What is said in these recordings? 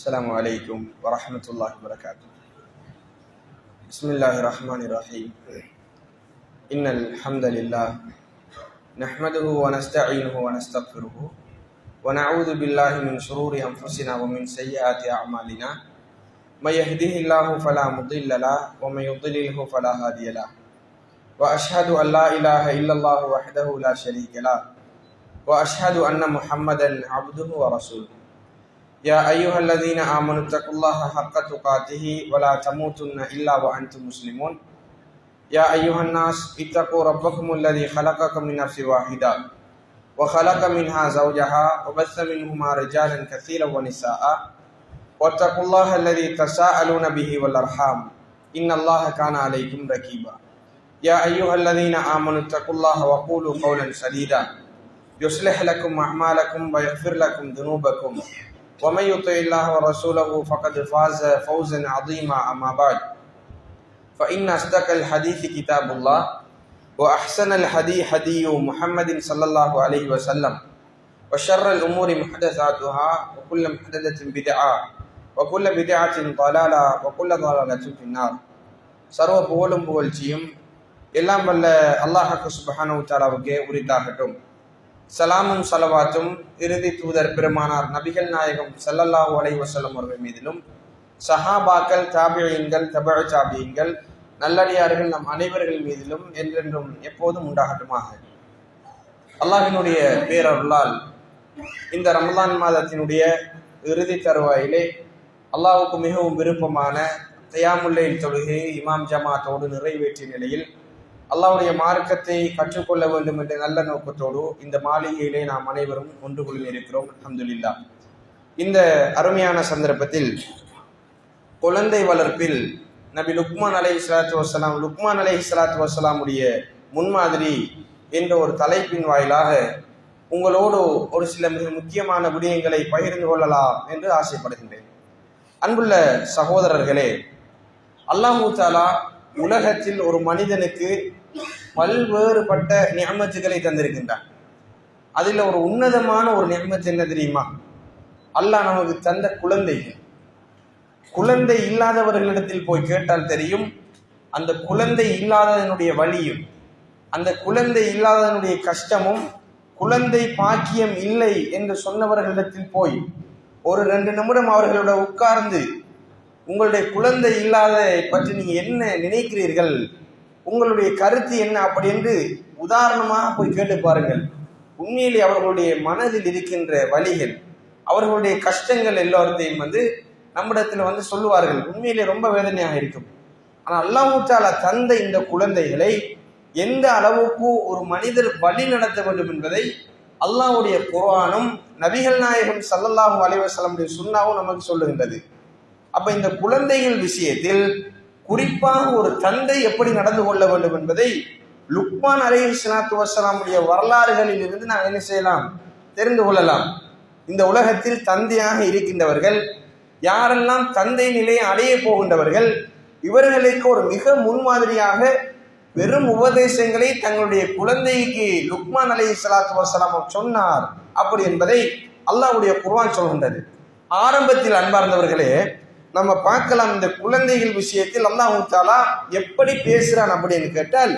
السلام عليكم ورحمة الله وبركاته. بسم الله الرحمن الرحيم. إن الحمد لله نحمده ونستعينه ونستغفره ونعوذ بالله من شرور أنفسنا ومن سيئات أعمالنا. من يهده الله فلا مضل له ومن يضلله فلا هادي له. وأشهد أن لا إله إلا الله وحده لا شريك له وأشهد أن محمدا عبده ورسوله. يا أيها الذين آمنوا اتقوا الله حق تقاته ولا تموتن إلا وأنتم مسلمون. يا أيها الناس اتقوا ربكم الذي خلقكم من نفس واحدة وخلق منها زوجها وبث منهما رجالا كثيرا ونساء واتقوا الله الذي تساءلون به والأرحام إن الله كان عليكم رقيبا. يا أيها الذين آمنوا اتقوا الله وقولوا قولا سديدا يصلح لكم أعمالكم ويغفر لكم ذنوبكم ومن يطع الله ورسوله فقد فاز فوزا عظيما. أما بعد فإن أصدق الحديث كتاب الله وأحسن الحديث حديث محمد صلى الله عليه وسلم وشر الأمور محدثاتها وكل محدثة بدعة وكل بدعة ضلالة وكل ضلالة في النار. சர்வ புகழும் புகழ்ச்சியும் எல்லாம் வல்ல அல்லாஹ் சுப்ஹானஹு வ தஆலாவுக்கே உரித்தாகட்டும். சலாமும் சலவாத்தும் இறுதி தூதர் பெருமானார் நபிகள் நாயகம் ஸல்லல்லாஹு அலைஹி வஸல்லம் அவர்கள் மீதிலும் சஹாபாக்கள், தாபிஈன்கள், தபஅ தாபிஈன்கள், நல்லடியார்கள் நம் அனைவர்கள் மீதிலும் என்றென்றும் எப்போதும் உண்டாகட்டுமாக. அல்லாஹ்வினுடைய பேரருளால் இந்த ரமலான் மாதத்தினுடைய இறுதி தருவாயிலே அல்லாஹ்வுக்கு மிகவும் விருப்பமான கியாமுல் லைல் தொழுகையை இமாம் ஜமாத்தோடு நிறைவேற்றிய நிலையில் அல்லாஹ்வுடைய மார்க்கத்தை கற்றுக்கொள்ள வேண்டும் என்ற நல்ல நோக்கத்தோடு இந்த மாளிகையிலே நாம் அனைவரும் ஒன்று கொள்ளிருக்கிறோம். அல்ஹம்துலில்லாஹ். இந்த அருமையான சந்தர்ப்பத்தில் குழந்தை வளர்ப்பில் நபி லுக்மான் அலைஹிஸ்ஸலாத்து வஸ்ஸலாமுடைய முன்மாதிரி என்ற ஒரு தலைப்பின் வாயிலாக உங்களோடு ஒரு சில மிக முக்கியமான விடயங்களை பகிர்ந்து கொள்ளலாம் என்று ஆசைப்படுகின்றேன். அன்புள்ள சகோதரர்களே, அல்லாஹ் தஆலா உலகத்தில் ஒரு மனிதனுக்கு பல்வேறுபட்ட நிஅமத்துகளை தந்திருக்கின்றான். அதில் ஒரு உன்னதமான ஒரு நிஅமத் என்ன தெரியுமா? அல்லாஹ் நமக்கு தந்த குழந்தைகள். குழந்தை இல்லாதவர்களிடத்தில் போய் கேட்டால் தெரியும் அந்த குழந்தை இல்லாததனுடைய வலியும், அந்த குழந்தை இல்லாததனுடைய கஷ்டமும், குழந்தை பாக்கியம் இல்லை என்று சொன்னவர்களிடத்தில் போய் ஒரு 2 நிமிடம் அவர்களோட உட்கார்ந்து உங்களுடைய குழந்தை இல்லாததை பற்றி நீங்க என்ன நினைக்கிறீர்கள், உங்களுடைய கருத்து என்ன அப்படி என்று உதாரணமாக போய் கேட்டு பாருங்கள். உண்மையிலே அவர்களுடைய மனதில் இருக்கின்ற வலிகள், அவர்களுடைய கஷ்டங்கள் எல்லாத்தையும் நம்மிடத்தில் சொல்லுவார்கள். உண்மையிலே ரொம்ப வேதனையாக இருக்கும். ஆனால் அல்லாஹ் தஆலா தந்த இந்த குழந்தைகளை எந்த அளவுக்கு ஒரு மனிதர் வழி நடத்த வேண்டும் என்பதை அல்லாஹ்வுடைய குர்ஆனும் நபிகள் நாயகம் ஸல்லல்லாஹு அலைஹி வஸல்லம் சுன்னாவும் நமக்கு சொல்லுகின்றது. அப்ப இந்த குழந்தைகள் விஷயத்தில் குறிப்பாக ஒரு தந்தை எப்படி நடந்து கொள்ள வேண்டும் என்பதை லுக்மான் அலைஹிஸ்ஸலாத்து வஸ்ஸலாமுடைய வரலாறுகளில் இருந்து நாம் என்ன செய்யலாம், தெரிந்து கொள்ளலாம். இந்த உலகத்தில் தந்தையாக இருக்கின்றவர்கள் யாரெல்லாம் தந்தை நிலையை அடைய போகின்றவர்கள், இவர்களுக்கு ஒரு மிக முன்மாதிரியாக பெரும் உபதேசங்களை தங்களுடைய குழந்தைக்கு லுக்மான் அலைஹிஸ்ஸலாத்து வஸ்ஸலாம் சொன்னார் அப்படி என்பதை அல்லாஹ்வுடைய குர்ஆன் சொல்கின்றது. ஆரம்பத்தில் அன்பார்ந்தவர்களே, நம்ம பார்க்கலாம் இந்த குழந்தைகள் விஷயத்தில் அல்லாஹ் தஆலா எப்படி பேசுறான் அப்படின்னு கேட்டால்,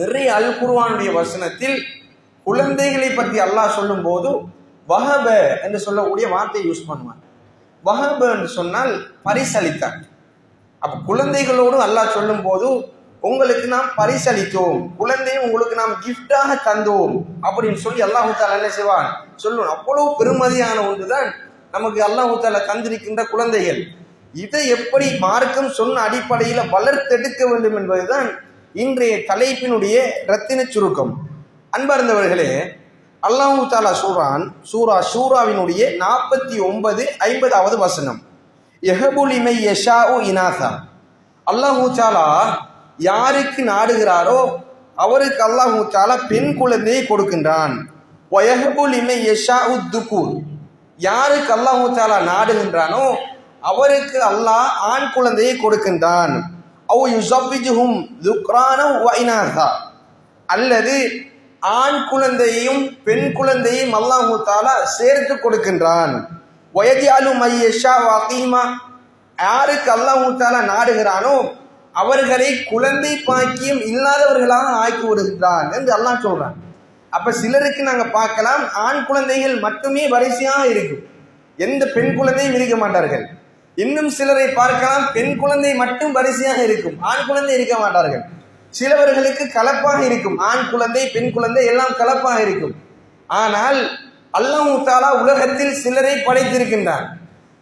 நிறைய அல் குர்ஆனுடைய வசனத்தில் குழந்தைகளை பற்றி அல்லாஹ் சொல்லும் போது வஹப என்று சொல்லக்கூடிய வார்த்தையை யூஸ் பண்ணுவான். வஹப என்று சொன்னால் பரிசளித்தான். அப்ப குழந்தைகளோடு அல்லாஹ் சொல்லும் போது உங்களுக்கு நாம் பரிசளித்தோம், குழந்தையை உங்களுக்கு நாம் கிஃப்டாக தந்தோம் அப்படின்னு சொல்லி அல்லாஹ் தஆலா என்ன செய்வான் சொல்லுவான். அவ்வளவு பெருமதியான ஒன்றுதான் நமக்கு அல்லாஹ் தஆலா தந்திருக்கின்ற குழந்தைகள். இதை எப்படி மார்க்கம் சொன்ன அடிப்படையில் வளர்த்தெடுக்க வேண்டும் என்பதுதான் இன்றைய தலைப்பினுடைய ரத்தின சுருக்கம். அன்பார்ந்தவர்களே, அல்லாஹ் தஆலா சொல்றான், சூரா ஷூராவினுடைய 49-50வது வசனம், யஹபுலிமை யஷாஉ இனாசா. அல்லாஹ் தஆலா யாருக்கு நாடுகிறாரோ அவருக்கு அல்லாஹ் தஆலா பெண் குழந்தையை கொடுக்கின்றான். வயஹபுலிமை யஷாஉ துகூர். யாருக்கு அல்லாஹ் தஆலா நாடுகின்றானோ அவருக்கு அல்லாஹ் ஆண் குழந்தையை கொடுக்கின்றான். அவ் யுஸவ்விஜுஹும் ذுக்ரான வ இனாஸா. அல்லது ஆண் குழந்தையையும் பெண் குழந்தையையும் அல்லாஹ் தஆலா சேர்த்து கொடுக்கின்றான். வயஜாலு மையஷா வகீமா, யாருக்கு அல்லாஹ் தஆலா நாடுகிறானோ அவர்களை குழந்தை பாக்கியம் இல்லாதவர்களாக ஆக்கி விடுகிறான் என்று அல்லாஹ் சொல்றான். அப்ப சிலருக்கு நாங்க பார்க்கலாம் ஆண் குழந்தைகள் மட்டுமே வரிசையாக இருக்கும், எந்த பெண் குழந்தையும் இருக்க மாட்டார்கள். இன்னும் சிலரை பார்க்கலாம் பெண் குழந்தை மட்டும் வரிசையாக இருக்கும், ஆண் குழந்தை இருக்க மாட்டார்கள். சிலவர்களுக்கு கலப்பாக இருக்கும், ஆண் குழந்தை பெண் குழந்தை எல்லாம் கலப்பாக இருக்கும். ஆனால் அல்லாஹ் தஆலா உலகத்தில் சிலரை படைத்திருக்கின்றான்,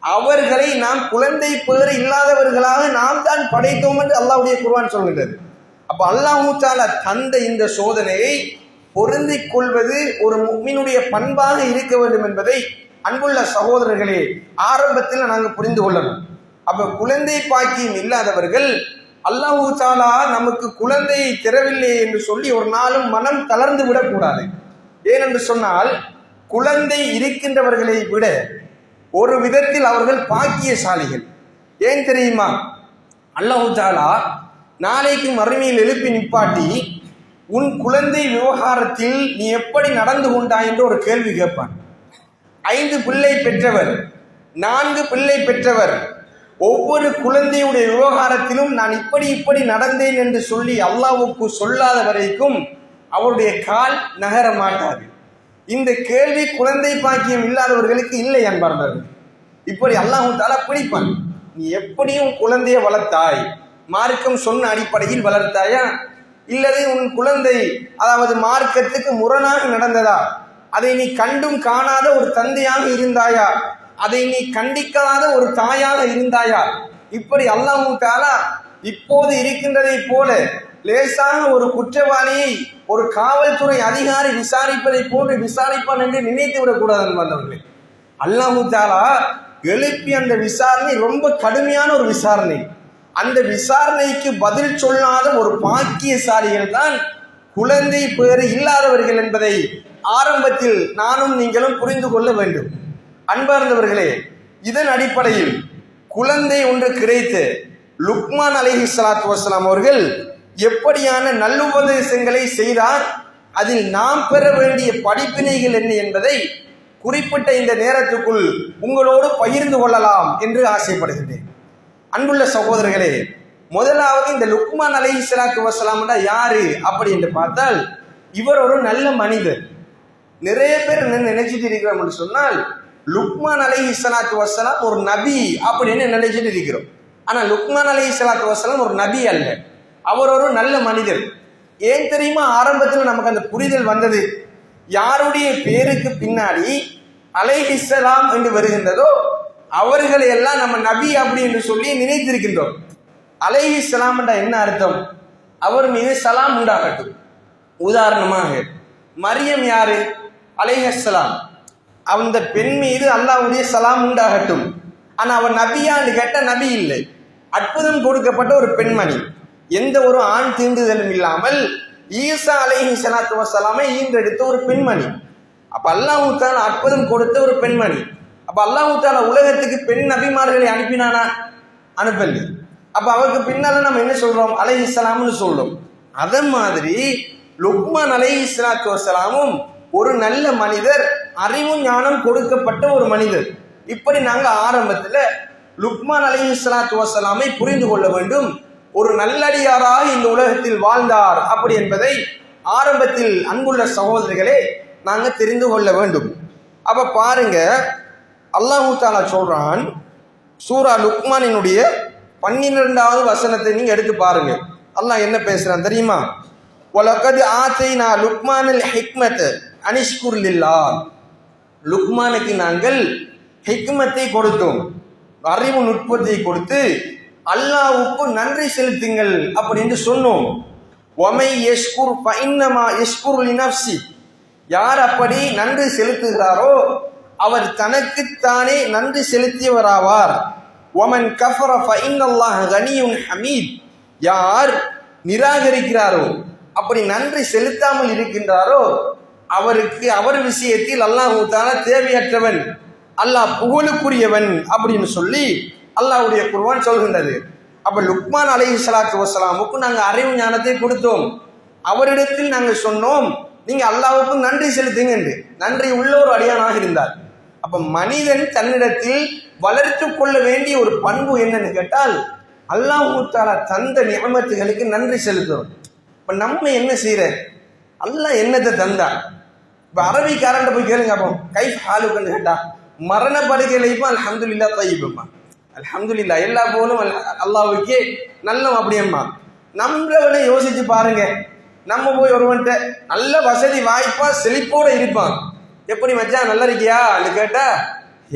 அவர்களை நாம் குழந்தை பேறு இல்லாதவர்களாக நாம் தான் படைத்தோம் என்று அல்லாஹ்வுடைய குர்ஆன் சொல்கின்றது. அப்ப அல்லாஹ் தஆலா தந்த இந்த சோதனையை பொருந்திக் கொள்வது ஒரு முஃமினுடைய பண்பாக இருக்க வேண்டும் என்பதை அன்புள்ள சகோதரர்களே ஆரம்பத்தில் நாங்கள் புரிந்து கொள்ளணும். அப்ப குழந்தை பாக்கியம் இல்லாதவர்கள் அல்லாஹ் தஆலா நமக்கு குழந்தையை தரவில்லை என்று சொல்லி ஒரு நாளும் மனம் தளர்ந்து விடக்கூடாது. ஏனென்று சொன்னால் குழந்தை இருக்கின்றவர்களை விட ஒரு விதத்தில் அவர்கள் பாக்கியசாலிகள். ஏன் தெரியுமா? அல்லாஹ் தஆலா நாளைக்கு மறுமையில் எழுப்பி நிப்பாட்டி உன் குழந்தை விவகாரத்தில் நீ எப்படி நடந்து கொண்டாய் என்று ஒரு கேள்வி கேட்பான். 5 பிள்ளை பெற்றவர், 4 பிள்ளை பெற்றவர், ஒவ்வொரு குழந்தையுடைய விவகாரத்திலும் நான் இப்படி நடந்தேன் என்று சொல்லி அல்லாஹ்வுக்கு சொல்லாத வரைக்கும் அவருடைய கால் நகர மாட்டாது. இந்த கேள்வி குழந்தை பாக்கியம் இல்லாதவர்களுக்கு இல்லை என்பார்கள். இப்படி அல்லாஹ் தஆலா பிடிப்பான். நீ எப்படியும் குழந்தையை வளர்த்தாய், மார்க்கம் சொன்ன அடிப்படையில் வளர்த்தாயா, இல்லது உன் குழந்தை அதாவது மார்க்கத்துக்கு முரணாக நடந்ததா, அதை நீ கண்டும் காணாத ஒரு தந்தையாக இருந்தாயா, அதை நீ கண்டிக்காத ஒரு தாயாக இருந்தாயா, இப்படி அல்லாஹ் தஆலா இப்போது இருக்கின்றதை போல லேசாக ஒரு குற்றவாளியை ஒரு காவல்துறை அதிகாரி விசாரிப்பதை போன்று விசாரிப்பான் என்று நினைத்து விடக்கூடாது என்பவர்களே. அல்லாஹ் தஆலா எழுப்பி அந்த விசாரணை ரொம்ப கடுமையான ஒரு விசாரணை. அந்த விசாரணைக்கு பதில் சொல்லாத ஒரு பாக்கியசாலிகள் தான் குழந்தை பேறு இல்லாதவர்கள் என்பதை ஆரம்பத்தில் நானும் நீங்களும் புரிந்து கொள்ள வேண்டும். அன்பார்ந்தவர்களே, இதன் அடிப்படையில் குழந்தை ஒன்று கிடைத்து லுக்மான் அலைஹிஸ்ஸலாத்து வஸ்ஸலாம் அவர்கள் எப்படியான நல்லுபதேசங்களை செய்தார், அதில் நாம் பெற வேண்டிய படிப்பினைகள் என்ன என்பதை குறிப்பிட்ட இந்த நேரத்துக்குள் உங்களோடு பகிர்ந்து கொள்ளலாம் என்று ஆசைப்படுகின்றேன். அன்புள்ள சகோதரர்களே, முதலாவது இந்த லுக்மான் அலைஹிஸ்ஸலாத்து வஸ்ஸலாம் யாரு அப்படி என்று பார்த்தால், இவர் ஒரு நல்ல மனிதர். நிறைய பேர் என்ன நினைச்சிட்டு இருக்கிறோம் சொன்னால் லுக்மான் அலைஹிஸ்ஸலாத்து வஸ்ஸலாம் ஒரு நபி அப்படின்னு நினைச்சிட்டு இருக்கிறோம். ஆனா லுக்மான் அலைஹிஸ்ஸலாத்து வஸ்ஸலாம் ஒரு நபி அல்ல, அவர் ஒரு நல்ல மனிதர். ஏன் தெரியுமா? ஆரம்பத்தில் நமக்கு அந்த புரிதல் வந்தது. யாருடைய பேருக்கு பின்னாடி அலைஹிஸ்ஸலாம் என்று வருகின்றதோ அவர்களை எல்லாம் நம்ம நபி அப்படி என்று சொல்லி நினைத்திருக்கின்றோம். அலைஹிஸ்ஸலாம் என்ற என்ன அர்த்தம்? அவர் மீது சலாம் உண்டாகட்டும். உதாரணமாக மரியம் யாரு? அலைஹிஸ்ஸலாம். அந்த பெண் மீது அல்லாஹ்வுடைய சலாம் உண்டாகட்டும். ஆனா அவர் நபியான்னு கேட்ட நபி இல்லை, அற்புதம் கொடுக்கப்பட்ட ஒரு பெண்மணி, எந்த ஒரு ஆண் தீண்டுதலும் இல்லாமல் ஈசா அலைஹிஸ்ஸலாத்து வஸ்ஸலாமை ஈன்றெடுத்த ஒரு பெண்மணி. அப்ப அல்லாஹ் தஆலா அற்புதம் கொடுத்த ஒரு பெண்மணி. அப்ப அல்லாஹ் தஆலா உலகத்துக்கு பெண் நபிமார்களை அனுப்பினானா? அனுப்பல. அப்ப அவருக்கு பின்னால நம்ம என்ன சொல்றோம்? அலைஹிஸ்ஸலாம்னு சொல்றோம். அத மாதிரி லுக்மான் அலைஹிஸ்ஸலாத்து வஸ்ஸலாமும் ஒரு நல்ல மனிதர், அறிவு ஞானம் கொடுக்கப்பட்ட ஒரு மனிதர். இப்படி நாங்க ஆரம்பத்துல லுக்மான் அலைஹிஸ்ஸலாத்து வஸ்ஸலாமை புரிந்து கொள்ள வேண்டும். ஒரு நல்லடியாராக இந்த உலகத்தில் வாழ்ந்தார் அப்படி என்பதை ஆரம்பத்தில் அன்புள்ள சகோதரிகளே நாங்க தெரிந்து கொள்ள வேண்டும். அப்ப பாருங்க, அல்லாஹ் தஆலா சொல்றான், சூரா லுக்மானினுடைய 12வது வசனத்தை நீங்க எடுத்து பாருங்க. அல்லாஹ் என்ன பேசுறான் தெரியுமா? வலகத் ஆதைனா லுக்மானல் ஹிக்மத அனிஷ்குர் லில்லாஹ். லுக்மானுக்கு நாங்கள் ஹிக்மத்தை கொடுத்தோம், அறிவு நுட்பத்தை கொடுத்து அல்லாஹ்வுக்கு நன்றி செலுத்துங்கள் அப்படின்னு சொன்னோம். வமை யஷ்குர் ஃபஇன்னமா யஷ்குரு லினஃப்ஸி. யார் அப்படி நன்றி செலுத்துகிறாரோ அவர் தனக்குத்தானே நன்றி செலுத்தியவராவார். வமன் கஃபர ஃபஇன்னல்லாஹ கனியுன் ஹமீத். யார் நிராகரிக்கிறாரோ, அப்படி நன்றி செலுத்தாமல் இருக்கின்றாரோ அவருக்கு அவர் விஷயத்தில் அல்லாஹ் தஆலா தேவையற்றவன், அல்லாஹ் புகழுக்குரியவன் அப்படின்னு சொல்லி அல்லாஹ்வுடைய குர்ஆன் சொல்கின்றது. அப்ப லுக்மான் அலைஹிஸ்ஸலாத்து வஸ்ஸலாமுக்கு நாங்கள் அறிவு ஞானத்தை கொடுத்தோம். அவரிடத்தில் நாங்கள் சொன்னோம், நீங்க அல்லாஹ்வுக்கு நன்றி செலுத்துங்க என்று. நன்றி உள்ள ஒரு அடியானாக இருந்தார். அப்ப மனிதன் தன்னிடத்தில் வளர்த்து கொள்ள வேண்டிய ஒரு பண்பு என்னன்னு கேட்டால் அல்லாஹ் தஆலா தந்த நிஅமத்துகளுக்கு நன்றி செலுத்துறோம். இப்ப நம்ம என்ன செய்யற, அல்லாஹ் என்னத்தை தந்தா? இப்ப அரபிக்காரன் போய் கேளுங்க, அப்போ கைஃப் ஹாலுக்குன்னு கேட்டா மரண படுக்கையிலையுமா அல்ஹம்துலில்லாஹ் தய்யிபம்மா, அல்ஹம்துலில்லாஹ் எல்லா போலும் அல்லாஹ்வுக்கே நல்லம் அப்படியம்மா. நம்மளவனை யோசிச்சு பாருங்க, நம்ம போய் ஒருவன்ட்ட நல்ல வசதி வாய்ப்பா செழிப்போட இருப்பான், எப்படி மச்சான் நல்லா இருக்கியா கேட்டா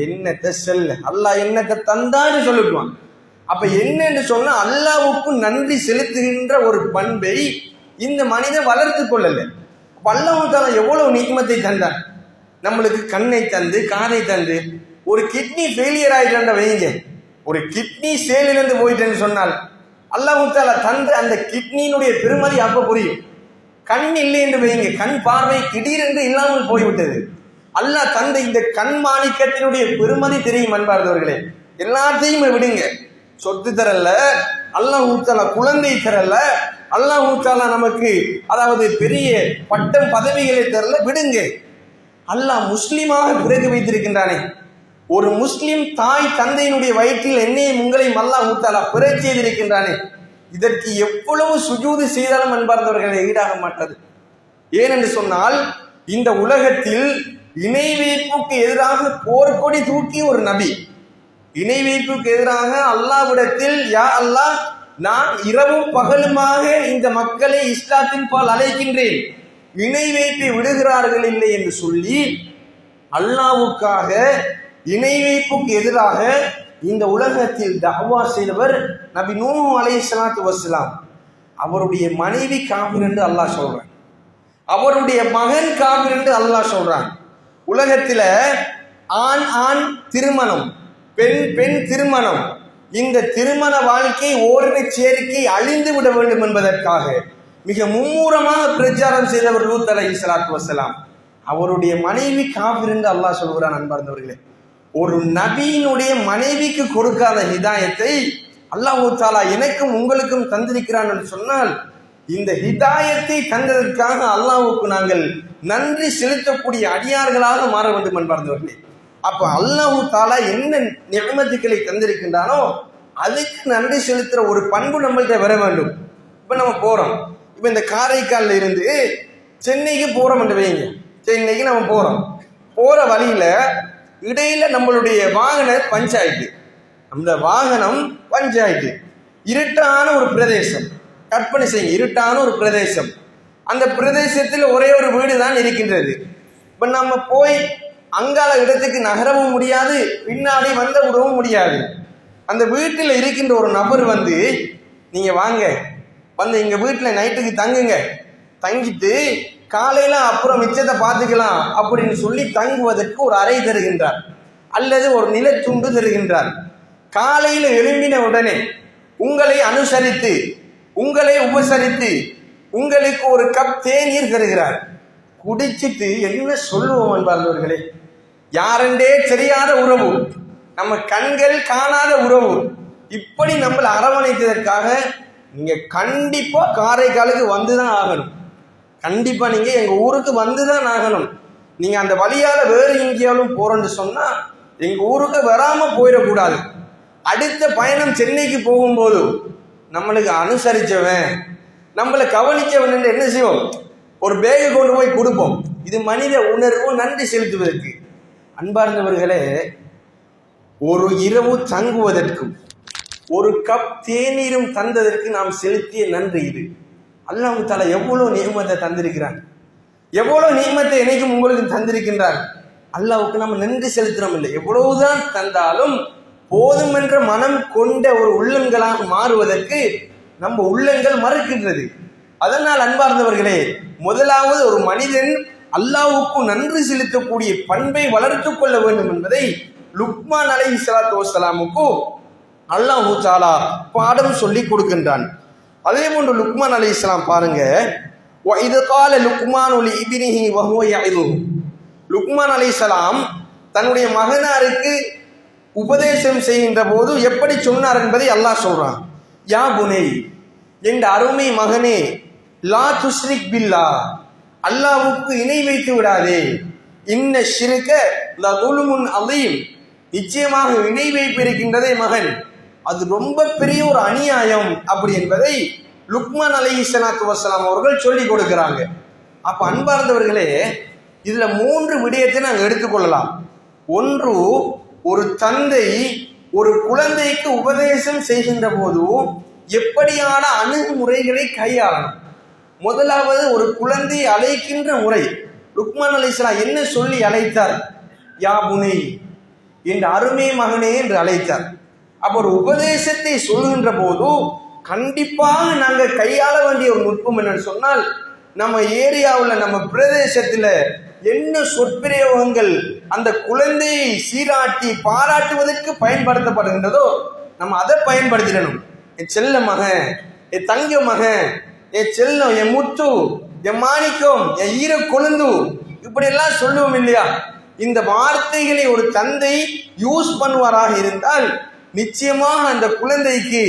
என்னத்தை செல்ல அல்லாஹ் என்னத்தை தந்தான்னு சொல்லிடுவான். அப்ப என்னன்னு சொன்னா அல்லாஹ்வுக்கு நன்றி செலுத்துகின்ற ஒரு பண்பை இந்த மனிதன் வளர்த்து கொள்ளல. அல்லாஹ் தஆலா எவ்வளவு நிக்மத்தை தந்தான், நம்மளுக்கு கண்ணை தந்து காதை தந்து. ஒரு கிட்னி ஃபெயிலியர் ஆயிட்டு வைங்க, ஒரு கிட்னி செயலிழந்து போயிட்டேன்னு சொன்னால் அல்லாஹ் தஆலா தந்து அந்த கிட்னியினுடைய பெருமதி அப்ப புரியும். கண் இல்லை என்று வைங்க, கண் பார்வை திடீரென்று இல்லாமல் போய்விட்டது. அல்லாஹ் தந்த இந்த கண் மாணிக்கத்தினுடைய பெருமதி தெரியும். அன்பார்ந்தவர்களே, எல்லாத்தையும் விடுங்க, சொத்து தரல அல்லாஹ் தஆலா, குழந்தை தரல அல்லாஹ் தஆலா, நமக்கு அதாவது பெரிய பட்டம் பதவிகளை தரல, விடுங்க. அல்லாஹ் முஸ்லிமாக பிறகு வைத்திருக்கின்றானே, ஒரு முஸ்லிம் தாய் தந்தையினுடைய வயிற்றில் என்னையும் உங்களையும் அல்லாஹ் தஆலா பிறகு செய்திருக்கின்றானே, இதற்கு எவ்வளவு சுஜூது செய்தாலும் அன்பார்ந்தவர்களை ஈடாக மாட்டாது. ஏனென்று சொன்னால் இந்த உலகத்தில் இணை வைப்புக்கு எதிராக போர்க்கொடி தூக்கி ஒரு நபி, இணை வைப்புக்கு எதிராக அல்லாஹ்விடத்தில் யா அல்லாஹ், நான் இரவும் பகலுமாக இந்த மக்களை இஸ்லாத்தின் பால் அழைக்கின்றேன், இணை வைப்பை விடுகிறார்கள் இல்லை என்று சொல்லி அல்லாஹ்வுக்காக இணை வைப்புக்கு எதிராக இந்த உலகத்தில் தஅவா செய்தவர் நபி நூஹ் அலைஹிஸ்ஸலாத்து வஸ்ஸலாம். அவருடைய மனைவி காஃபிர் என்று அல்லாஹ் சொல்றான், அவருடைய மகன் காஃபிர் என்று அல்லாஹ் சொல்றான். உலகத்துல ஆண் ஆண் திருமணம், பெண் பெண் திருமணம், இந்த திருமண வாழ்க்கை ஓரின சேர்க்கை அழிந்து விட வேண்டும் என்பதற்காக மிக மும்முரமாக பிரச்சாரம் செய்தவர் லூத் அலைஹிஸ்ஸலாத்து வஸ்ஸலாம். அவருடைய மனைவி காஃபிர் என்று அல்லாஹ் சொல்கிறான். அன்பார்ந்தவர்களே, ஒரு நபியினுடைய மனைவிக்கு கொடுக்காத ஹிதாயத்தை அல்லாஹ் தஆலா எனக்கும் உங்களுக்கும் தந்திருக்கிறான் என்று சொன்னால், இந்த ஹிதாயத்தை தந்ததற்காக அல்லாஹ்வுக்கு நாங்கள் நன்றி செலுத்தக்கூடிய அடியார்களாக மாற வேண்டும். அன்பார்ந்தவர்களே, அப்ப அல்லாஹ் தஆலா என்ன நிஅமத்துக்களை தந்திருக்கின்றானோ அதுக்கு நன்றி செலுத்துற ஒரு பண்பு நம்மள்கிட்ட வர வேண்டும். இப்ப நம்ம போறோம், இப்ப இந்த காரைக்கால்ல இருந்து சென்னைக்கு போறோம் என்று வைங்க, சென்னைக்கு நம்ம போறோம், போற வழியில இடையில நம்மளுடைய வாகனம் பஞ்சாயிட்டு, அந்த வாகனம் பஞ்சாயிட்டு, இருட்டான ஒரு பிரதேசம், கற்பனை செய்யுங்க, இருட்டான ஒரு பிரதேசம், அந்த பிரதேசத்தில் ஒரே ஒரு வீடு தான் இருக்கின்றது. இப்ப நம்ம போய் அங்கால இடத்துக்கு நகரவும் முடியாது, பின்னாடி வந்து விடவும் முடியாது. அந்த வீட்டில் இருக்கின்ற ஒரு நபர் வந்து, நீங்க வாங்க வந்து எங்க வீட்டில் நைட்டுக்கு தங்குங்க, தங்கிட்டு காலையில அப்புறம் மிச்சத்தை பார்த்துக்கலாம் அப்படின்னு சொல்லி தங்குவதற்கு ஒரு அறை தருகின்றார், அல்லது ஒரு நிலத்துண்டு தருகின்றார். காலையில எழும்பின உடனே உங்களை அனுசரித்து, உங்களை உபசரித்து உங்களுக்கு ஒரு கப் தேநீர் தருகிறார். குடிச்சிட்டு என்ன சொல்லுவோம் அன்பார்ந்தவர்களே, யாரென்றே தெரியாத உறவு, நம்ம கண்கள் காணாத உறவு, இப்படி நம்மளை அரவணைத்ததற்காக நீங்க கண்டிப்பா காரைக்காலுக்கு வந்துதான் ஆகணும், கண்டிப்பா நீங்க எங்க ஊருக்கு வந்துதான் ஆகணும். நீங்க அந்த வழியால வேறு எங்கேயாலும் போறேன்னு சொன்னா எங்க ஊருக்கு வராம போயிடக்கூடாது. அடுத்த பயணம் சென்னைக்கு போகும்போது நம்மளுக்கு அனுசரிச்சவன், நம்மளை கவனிச்சவன் என்று என்ன செய்வோம், ஒரு பேகை கொண்டு போய் கொடுப்போம். இது மனித உணர்வு, நன்றி செலுத்துவதற்கு. அன்பார்ந்தவர்களே, ஒரு இரவு தங்குவதற்கும் ஒரு கப் தேநீரும் தந்ததற்கு நாம் செலுத்திய நன்றி இது. அல்லாஹ் தஆலா எவ்வளவு நியமத்தை தந்திருக்கிறான், எவ்வளவு நியமத்தை எனக்கும் உங்களுக்கு தந்திருக்கின்றார். அல்லாஹ்வுக்கு நம்ம நன்றி செலுத்துறோம் இல்லை, எவ்வளவுதான் தந்தாலும் போதும் என்ற மனம் கொண்ட ஒரு உள்ளங்களாக மாறுவதற்கு நம்ம உள்ளங்கள் மறுக்கின்றது. அதனால் அன்பார்ந்தவர்களே, முதலாவது ஒரு மனிதன் அல்லாஹ்வுக்கு நன்றி செலுத்தக்கூடிய பண்பை வளர்த்து கொள்ள வேண்டும் என்பதை லுக்மான் அலைஹிஸ்ஸலாத்து வஸ்ஸலாமுக்கு அல்லாஹ் தஆலா பாடம் சொல்லி கொடுக்கின்றான். அதே போன்று லுக்மான் அலைஹிஸ்ஸலாம் பாருங்க, வஇது கால லுக்மானு லிஇப்னிஹி வஹுவ யஇதுஹு, லுக்மான் அலைஹிஸ்ஸலாம் தன்னுடைய மகனாருக்கு உபதேசம் செய்கின்ற போது எப்படி சொன்னார் என்பதை அல்லாஹ் சொல்றான். யா புனை, என்ற அருமை மகனே, லா துஷ்ரிக் பில்லா, அல்லாஹ்வுக்கு இணை வைத்து விடாதே. இன்ன ஷிர்க லதுலுமுன் அதீம், நிச்சயமாக இணை வைப்பு இருக்கின்றதே மகன், அது ரொம்ப பெரிய ஒரு அநியாயம் அப்படி என்பதை லுக்மான் அலைஹிஸ்ஸலாத்து வஸ்ஸலாம் அவர்கள் சொல்லிக் கொடுக்கிறாங்க. அப்ப அன்பார்ந்தவர்களே, இதுல 3 விடயத்தை நாங்கள் எடுத்துக்கொள்ளலாம். ஒன்று, ஒரு தந்தை ஒரு குழந்தைக்கு உபதேசம் செய்கின்ற போது எப்படியான அணுகுமுறைகளை கையாளணும். முதலாவது, ஒரு குழந்தையை அழைக்கின்ற முறை. லுக்மான் அலைஹிஸ்ஸலாம் என்ன சொல்லி அழைத்தார்? யா புனை, என்ற அருமை மகனே என்று அழைத்தார். அப்போ ஒரு உபதேசத்தை சொல்லுகின்ற போது கண்டிப்பாக நாங்கள் கையாள வேண்டிய ஒரு நுட்பம் என்னன்னு சொன்னால், நம்ம ஏரியாவில் நம்ம பிரதேசத்தில் என்ன சொற்பிரயோகங்கள் அந்த குழந்தையை சீராட்டி பாராட்டுவதற்கு பயன்படுத்தப்படுகின்றதோ நம்ம அதை பயன்படுத்திடணும். என் செல்ல மகன், என் தங்க மகன், என் செல்லம், என் முத்து, என் மாணிக்கம், என் ஈர கொழுந்து, இப்படி எல்லாம் சொல்லுவோம் இல்லையா? இந்த வார்த்தைகளை ஒரு தந்தை யூஸ் பண்ணுவாராக இருந்தால் நிச்சயமாக அந்த குழந்தைக்கு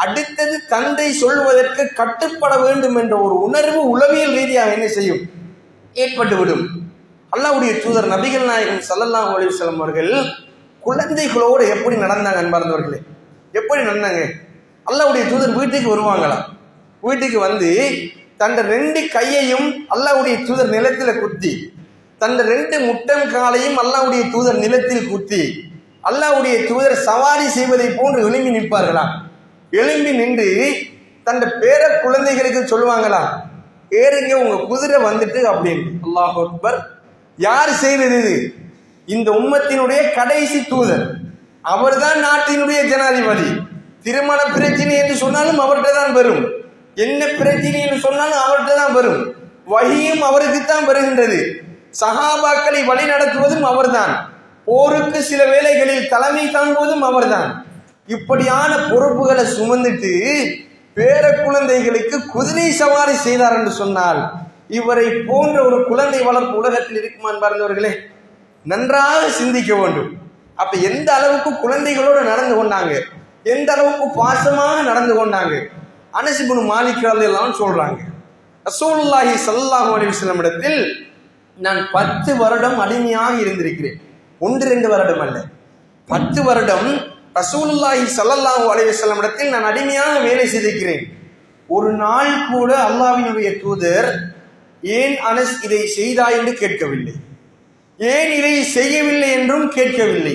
அடுத்தது தந்தை சொல்வதற்கு கட்டுப்பட வேண்டும் என்ற ஒரு உணர்வு உளவியல் ரீதியாக என்ன செய்யும்? ஏற்பட்டுவிடும். அல்லாஹ்வுடைய தூதர் நபிகள் நாயகம் ஸல்லல்லாஹு அலைஹி வஸல்லம் அவர்கள் குழந்தைகளோடு எப்படி நடந்தாங்க அன்பார்ந்தவர்களே? எப்படி நடந்தாங்க? அல்லாஹ்வுடைய தூதர் வீட்டுக்கு வருவாங்களா? வீட்டுக்கு வந்து தன் 2 கையையும் அல்லாஹ்வுடைய தூதர் நிலத்தில் குத்தி, தன் 2 முட்டம் காலையும் அல்லாஹ்வுடைய தூதர் நிலத்தில் குத்தி, அல்லாஹ்வுடைய தூதர் சவாரி செய்வதை போன்று எழும்பி நிற்பார்களா? எழும்பி நின்று தன் பேர குழந்தைகளுக்கு சொல்லுவாங்களா, ஏறுங்க உங்க குதிரை வந்துட்டு அப்படின்னு. அல்லாஹ் அக்பர். யார் செய்தது இது? இந்த உம்மத்தினுடைய கடைசி தூதர். அவர்தான் நாட்டினுடைய ஜனாதிபதி. திருமண பிரச்சனை என்று சொன்னாலும் அவர்கிட்ட தான் வரும். என்ன பிரச்சனை என்று சொன்னாலும் அவர்கிட்ட தான் வரும். வஹியும் அவருக்குத்தான் வருகின்றது. சஹாபாக்களை வழி நடத்துவதும் அவர்தான். போருக்கு சில வேளைகளில் தலைமை தாங்குவதும் அவர்தான். இப்படியான பொறுப்புகளை சுமந்துட்டு பேர குழந்தைகளுக்கு குதிரை சவாரி செய்தார் என்று சொன்னால் இவரை போன்ற ஒரு குழந்தை வளர்ப்பு உலகத்தில் இருக்குமா என்பார்களே? நன்றாக சிந்திக்க வேண்டும். அப்ப எந்த அளவுக்கு குழந்தைகளோடு நடந்து கொண்டாங்க, எந்த அளவுக்கு பாசமாக நடந்து கொண்டாங்க. அனஸ் இப்னு மாலிக் ரலியல்லாஹு அன்ஹு சொல்றாங்க, ரசூலுல்லாஹி ஸல்லல்லாஹு அலைஹி வஸல்லம் இடத்தில் நான் 10 வருடம் அடிமையாக இருந்திருக்கிறேன். 1-2 வருடம் அல்ல, 10 வருடம் ரசூலுல்லாஹி ஸல்லல்லாஹு அலைஹி வஸல்லம் இடத்தில் நான் அடிமையாக வேலை செய்திருக்கிறேன். ஒரு நாள் கூட அல்லாஹ்வினுடைய தூதர் ஏன் அனஸ் இதை செய்தாய் என்று கேட்கவில்லை, ஏன் இதை செய்யவில்லை என்றும் கேட்கவில்லை,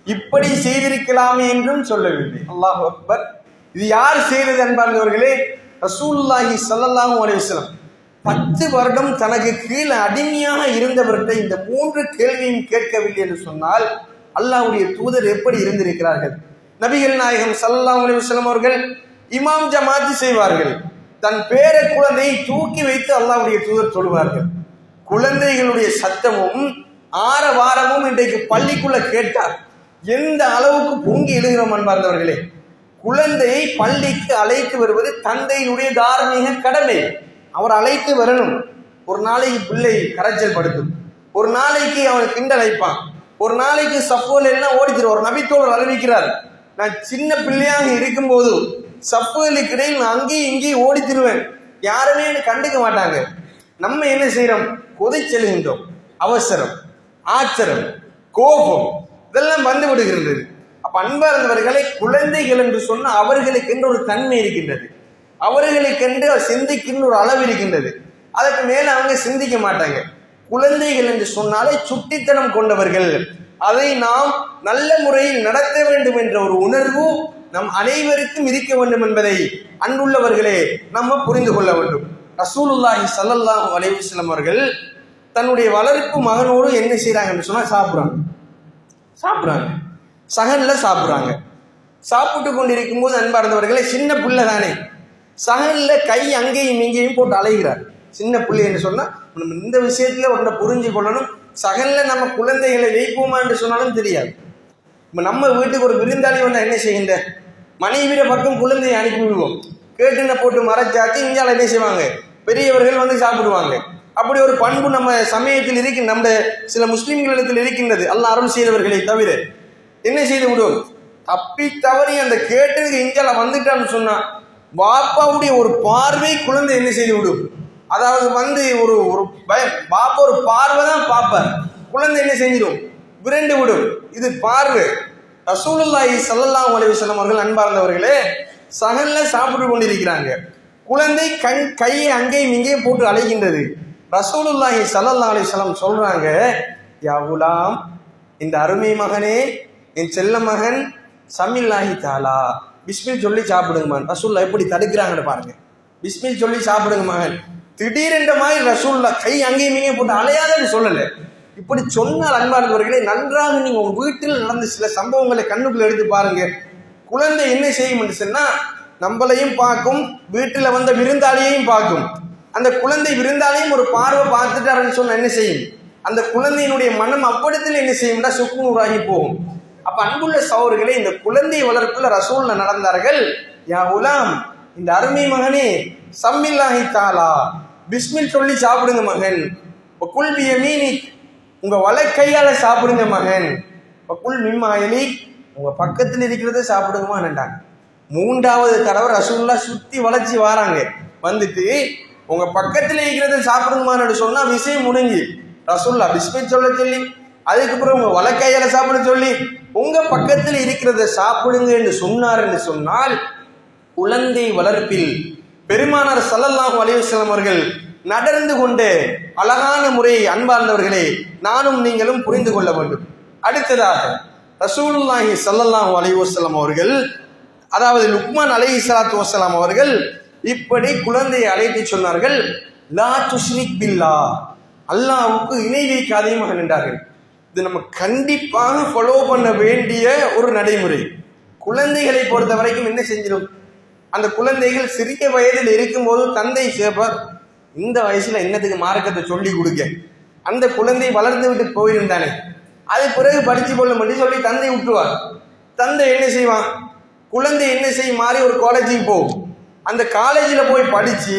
இப்படி செய்திருக்கலாமே என்றும் சொல்லவில்லை. அல்லாஹ் அக்பர். இது யார் செய்தது அன்பார்ந்தவர்களே? ரசூலுல்லாஹி ஸல்லல்லாஹு அலைஹி வஸல்லம் 10 வருடம் தனக்கு கீழே அடிமையாக இருந்தவர்கிட்ட இந்த 3 கேள்வியும் கேட்கவில்லை என்று சொன்னால் அல்லாஹ்வுடைய தூதர் எப்படி இருந்திருக்கிறார்கள்? நபிகள் நாயகம் ஸல்லல்லாஹு அலைஹி வஸல்லம் அவர்கள் இமாம் ஜமாத் செய்வார்கள். தன் பேர குழந்தையை தூக்கி வைத்து அல்லாஹ்வுடைய தூதர் சொல்வார்கள். குழந்தைகளுடைய சத்தமும் ஆரவாரமும் இன்றைக்கு பள்ளிக்குள்ள கேட்டார் எந்த அளவுக்கு பொங்கி எழுகிறோம் அன்பார்ந்தவர்களே. குழந்தையை பள்ளிக்கு அழைத்து வருவது தந்தையினுடைய தார்மீக கடமை. அவர் அழைத்து வரணும். ஒரு நாளைக்கு பிள்ளை கரைச்சல் படுத்தும், ஒரு நாளைக்கு அவன் கிண்டல் அழைப்பான், ஒரு நாளைக்கு சஃபோல் எல்லாம் ஓடிச்சிடும். ஒரு நபித்தோழர் அறிவிக்கிறார், நான் சின்ன பிள்ளையாக இருக்கும்போது சஃபுகளுக்கு இடையில் நான் அங்கேயும் இங்கேயும் ஓடித்திருவேன், யாருமே என்னை கண்டுக்க மாட்டாங்க. நம்ம என்ன செய்யறோம்? கொதிச்செல்கின்றோம். அவசரம், ஆச்சரம், கோபம் இதெல்லாம் வந்து விடுகின்றது. அப்ப அன்பார்ந்தவர்களை, குழந்தைகள் என்று சொன்ன அவர்களுக்கென்று ஒரு தன்மை இருக்கின்றது, அவர்களுக்கென்று சிந்திக்கின்ற ஒரு அளவு இருக்கின்றது. அதற்கு மேல அவங்க சிந்திக்க மாட்டாங்க. குழந்தைகள் என்று சொன்னாலே சுட்டித்தனம் கொண்டவர்கள். அதை நாம் நல்ல முறையில் நடத்த வேண்டும் என்ற ஒரு உணர்வு நம் அனைவருக்கும் இருக்க வேண்டும் என்பதை அன்புள்ளவர்களே நம்ம புரிந்து கொள்ள வேண்டும். ரசூலுல்லாஹி ஸல்லல்லாஹு அலைஹி வஸல்லம் அவர்கள் தன்னுடைய வளர்ப்பு மகனோடு என்ன செய்யறாங்க என்று சொன்னா சாப்பிடுறாங்க, சகன்ல சாப்பிடுறாங்க. சாப்பிட்டு கொண்டிருக்கும் போது அன்பார்ந்தவர்களே, சின்ன பிள்ளை தானே, சகன்ல கை அங்கேயும் இங்கேயும் போட்டு அலைகிறார். சின்ன பிள்ளை என்று சொன்னா நம்ம இந்த விஷயத்துல ஒன்றை புரிஞ்சு கொள்ளணும். சகன்ல நம்ம குழந்தைகளை வைப்போமா என்று சொன்னாலும் தெரியாது. இப்ப நம்ம வீட்டுக்கு ஒரு விருந்தாளி வந்தா என்ன செய்கின்ற, மனைவிட பக்கம் குழந்தையை அனுப்பி விடுவோம், கேட்டுன போட்டு மறைச்சாச்சு இந்தியாவில் என்ன செய்வாங்க, பெரியவர்கள் வந்து சாப்பிடுவாங்க. அப்படி ஒரு பண்பு நம்ம சமயத்தில் இருக்கு, நம்ம சில முஸ்லிம்களிடத்தில் இருக்கின்றது. அல்லாஹ் அருள் செய்தவர்களை தவிர என்ன செய்து விடுவோம், தப்பி தவறி அந்த கேட்டதுக்கு இந்தியால வந்துட்டான்னு சொன்னா பாப்பாவுடைய ஒரு பார்வை குழந்தை என்ன செய்து விடும். அதாவது வந்து ஒரு பயம், பாப்பா ஒரு பார்வை தான் பார்ப்பார், குழந்தை என்ன செஞ்சிடும், விரண்டு விடும். இது பார்வை. ரசூலுல்லாஹி ஸல்லல்லாஹு அலைஹி வஸல்லம் அவர்கள் அன்பார்ந்தவர்களே சகல்ல சாப்பிட்டு கொண்டிருக்கிறாங்க. குழந்தை கையை அங்கேயும் இங்கேயும் போட்டு அழைக்கின்றது. ரசூலுல்லாஹி ஸல்லல்லாஹு அலைஹி வஸல்லம் சொல்றாங்க, யா குலாம், இந்த அருமை மகனே, என் செல்ல மகன், சமில்லாஹி தாலா, பிஸ்மில் சொல்லி சாப்பிடுங்க மகன். ரசூல்லா எப்படி தடுக்கிறாங்கன்னு பாருங்க. பிஸ்மில் சொல்லி சாப்பிடுங்க மகன். திடீரென்ற மாதிரி ரசூல்லா கை அங்கேயும் இங்கேயும் போட்டு அலையாதன்னு சொல்லலை. இப்படி சொன்னால் அன்பார்ந்தவர்களே, நன்றாக நீங்க உங்க வீட்டில் நடந்த சில சம்பவங்களை கண்ணுக்குள்ள எடுத்து பாருங்க. குழந்தை என்ன செய்யும் என்று சொன்னா, நம்மளையும் பார்க்கும், வீட்டில் வந்த விருந்தாளியையும் பார்க்கும். அந்த குழந்தை விருந்தாளியும் ஒரு பார்வை பார்த்துட்டாருன்னு சொன்னா என்ன செய்யும், அந்த குழந்தையினுடைய மனம் அப்படித்தில் என்ன செய்யும்னா சுக்குநூறாகி போகும். அப்ப அன்புள்ள சகோதரர்களே, இந்த குழந்தை வளர்ப்புல ரசூல்ல நடந்தார்கள். யா குலாம், இந்த அருமை மகனே, சம்மில்லாஹி தாலா, பிஸ்மில் சொல்லி சாப்பிடுங்க மகன். குல் பியமீனி, உங்க வலக்கையால சாப்பிடுங்க மகன். குல் மிம்மாயலி, உங்க பக்கத்தில் இருக்கிறத சாப்பிடுங்கமா நின்றாங்க. மூன்றாவது தடவை ரசூல்லா சுத்தி வளைச்சி வராங்க. வந்துட்டு உங்க பக்கத்தில் இருக்கிறத சாப்பிடுங்கமான்னு சொன்னா விஷயம் முடிஞ்சு. ரசூல்லா பிஸ்மில் சொல்ல சொல்லி, அதுக்கப்புறம் உங்க வலக்கையால சாப்பிட சொல்லி, உங்க பக்கத்தில் இருக்கிறத சாப்பிடுங்க என்று சொன்னார். என்று சொன்னால் குழந்தை வளர்ப்பில் பெருமானார் ஸல்லல்லாஹு அலைஹி வஸல்லம் அவர்கள் நடந்து கொண்டு அழகான முறையை அன்பார்ந்தவர்களே நானும் நீங்களும் புரிந்து கொள்ள வேண்டும். அடுத்ததாக ரசூலுல்லாஹி ஸல்லல்லாஹு அலைஹி வஸல்லம் அவர்கள், அதாவது லுக்மான் அலைஹிஸ்ஸலாத்து வஸ்ஸலாம் அவர்கள் இப்படி குழந்தையை அழைத்து சொன்னார்கள், லா துஷ்ரிக் பில்லாஹ், அல்லாஹ்வுக்கு இணை வைக்காதே மகன் என்றார்கள். இது நம்ம கண்டிப்பாக ஃபாலோ பண்ண வேண்டிய ஒரு நடைமுறை. குழந்தைகளை பொறுத்த வரைக்கும் என்ன செஞ்சிடும், அந்த குழந்தைகள் சிறிய வயதில் இருக்கும்போது தந்தை சேப்பார், இந்த வயசுல என்னத்துக்கு மார்க்கத்தை சொல்லி கொடுக்க, அந்த குழந்தை வளர்ந்து விட்டு போயிருந்தானே, அது பிறகு படிச்சு கொள்ள மட்டும் சொல்லி தந்தை விட்டுருவார். தந்தை என்ன செய்வான், குழந்தை என்ன செய்யும் மாறி ஒரு காலேஜுக்கு போகும். அந்த காலேஜில் போய் படிச்சு,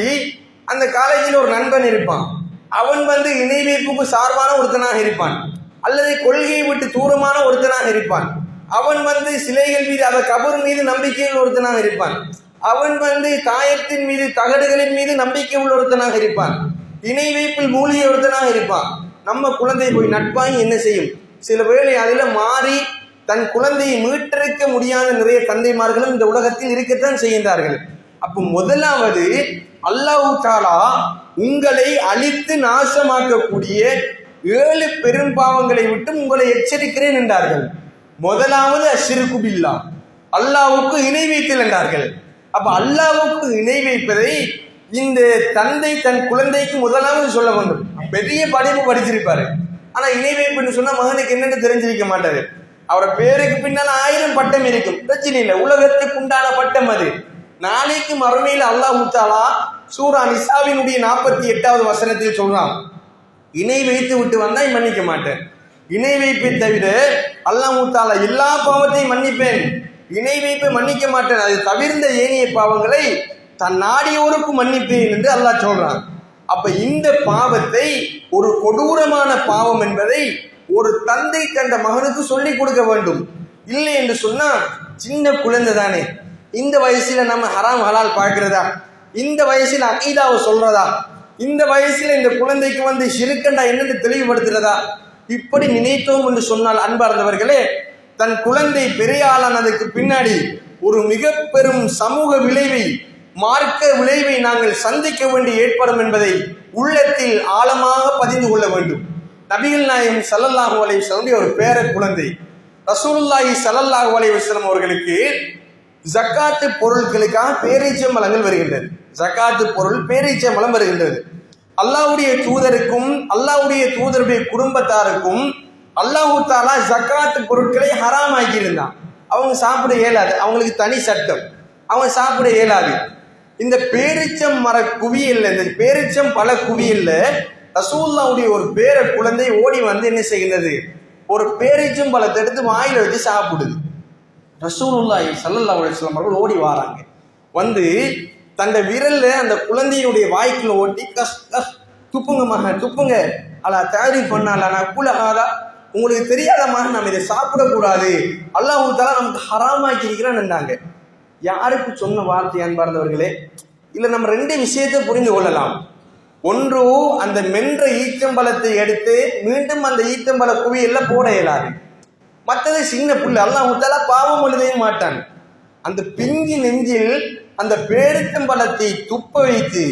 அந்த காலேஜில் ஒரு நண்பன் இருப்பான், அவன் இணை வைப்புக்கு சார்பான ஒருத்தனாக இருப்பான், அல்லது கொள்கையை விட்டு தூரமான ஒருத்தனாக இருப்பான். அவன் சிலைகள் மீது, அந்த கபர் மீது நம்பிக்கையில் ஒருத்தனாக இருப்பான். அவன் தாயத்தின் மீது, தகடுகளின் மீது நம்பிக்கை உள்ள ஒருத்தனாக இருப்பான். இணை வைப்பில் மூலிகை ஒருத்தனாக இருப்பான். நம்ம குழந்தை போய் நட்பாகி என்ன செய்யும், சில வேளை அதில் மாறி தன் குழந்தையை மீட்டெடுக்க முடியாத நிறைய தந்தைமார்களும் இந்த உலகத்தில் இருக்கத்தான் செய்கின்றார்கள். அப்போ முதலாவது அல்லாஹ் தஆலா உங்களை அழித்து நாசமாக்கக்கூடிய 7 பெரும்பாவங்களை விட்டு உங்களை எச்சரிக்கிறேன் என்றார்கள். முதலாவது அஷ்ரிகு பில்லாஹ், அல்லாஹ்வுக்கு இணை வைத்தல் என்றார்கள். அப்ப அல்லாஹ்வுக்கு இணை வைப்பதை இந்த தந்தை தன் குழந்தைக்கு முதலாவது சொல்ல வேண்டும். பெரிய படிப்பு படிச்சிருப்பாரு, ஆனா இணை வைப்புன்னு சொன்னா மகனுக்கு என்னன்னு தெரிஞ்சிருக்க மாட்டாரு. அவரை பேருக்கு பின்னால் 1000 பட்டம் இருக்கும், பிரச்சனை இல்லை, உலகத்துக்கு உண்டான பட்டம் அது. நாளைக்கு மறுமையில் அல்லாஹ் தஆலா சூரா நிசாவினுடைய 48வது வசனத்தில் சொல்றான், இணை வைத்து விட்டு வந்தால் மன்னிக்க மாட்டேன். இணை வைப்பை தவிர அல்லாஹ் தஆலா எல்லா பாவத்தையும் மன்னிப்பேன், இணை வைப்பை மன்னிக்க மாட்டேன், அது தவிர்ந்த ஏனைய பாவங்களை தன் நாடியோருக்கு மன்னிப்பேன் என்று அல்லாஹ் சொல்றான். அப்ப இந்த பாவத்தை, ஒரு கொடூரமான பாவம் என்பதை ஒரு தந்தை கண்ட மகனுக்கு சொல்லிக் கொடுக்க வேண்டும். இல்லை என்று சொன்னா, சின்ன குழந்தை தானே, இந்த வயசுல நம்ம ஹராம் ஹலால் பார்க்கிறதா, இந்த வயசுல அகீதாவை சொல்றதா, இந்த வயசுல இந்த குழந்தைக்கு ஷிர்கண்டா என்னன்னு தெளிவுபடுத்துறதா, இப்படி நினைத்தோம் என்று சொன்னால் அன்பார்ந்தவர்களே, தன் குழந்தை பெரிய ஆளானதுக்கு பின்னாடி ஒரு மிக பெரும் சமூக விளைவை, மார்க்க விளைவை நாங்கள் சந்திக்க வேண்டி ஏற்படும் என்பதை உள்ளத்தில் ஆழமாக பதிந்து கொள்ள வேண்டும். நபிகள் நாயகம் ஸல்லல்லாஹு அலைஹி வஸல்லம் ஒரு பேர குழந்தை ரசூலுல்லாஹி ஸல்லல்லாஹு அலைஹி வஸல்லம் அவர்களுக்கு ஜக்காத்து பொருட்களுக்காக பேரீச்சம்பழங்கள் வருகின்றது. ஜக்காத்து பொருள் பேரீச்சம்பழம் வருகின்றது. அல்லாஹ்வுடைய தூதருக்கும் அல்லாஹ்வுடைய தூதருடைய குடும்பத்தாருக்கும் அல்லாஹ் தஆலா ஜக்காத்து பொருட்களை ஹராம் ஆக்கியிருந்தான். அவங்க சாப்பிட இயலாது, அவங்களுக்கு தனி சட்டம், அவங்க சாப்பிட இயலாது. இந்த பேரிச்சம் மர குவியல்ல, இந்த பேரிச்சம் பல குவியல்ல ரசூலுல்லாஹ்வுடைய ஒரு பேர குழந்தை ஓடி என்ன செய்கின்றது, ஒரு பேரிச்சம் பழத்தை எடுத்து வாயில வச்சு சாப்பிடுது. ரசூலுல்லாஹி ஸல்லல்லாஹு அலைஹி வஸல்லம் அவர்கள் ஓடி வராங்க, தன்னை விரல்ல அந்த குழந்தையினுடைய வாய்க்குள்ள ஓட்டி கஸ் கஸ் துப்புங்க மகன் துப்புங்க, அல்லா தாரீஃப் பண்ணால நான் குலஹாதா, உங்களுக்கு தெரியாத மகன் நம்ம இதை சாப்பிடக்கூடாது, அல்லாஹ் தஆலா நமக்கு ஹராமாக்கி இருக்கிறான்னுட்டாங்க. யாருக்கு சொன்ன வார்த்தை அன்பார்ந்தவர்களே? இல்லை நம்ம 2 விஷயத்தை புரிந்து கொள்ளலாம். ஒன்று, அந்த மென்ற ஈச்சம்பழத்தை எடுத்து மீண்டும் அந்த ஈச்சம்பழ குவியல்ல போட இயலாது. மற்றது சின்ன புல், அல்லாஹ் தஆலா பாவம் எழுதவே மாட்டான். அந்த பிஞ்சி நெஞ்சில் அந்த பேரிச்சம்பழத்தை துப்ப வைத்து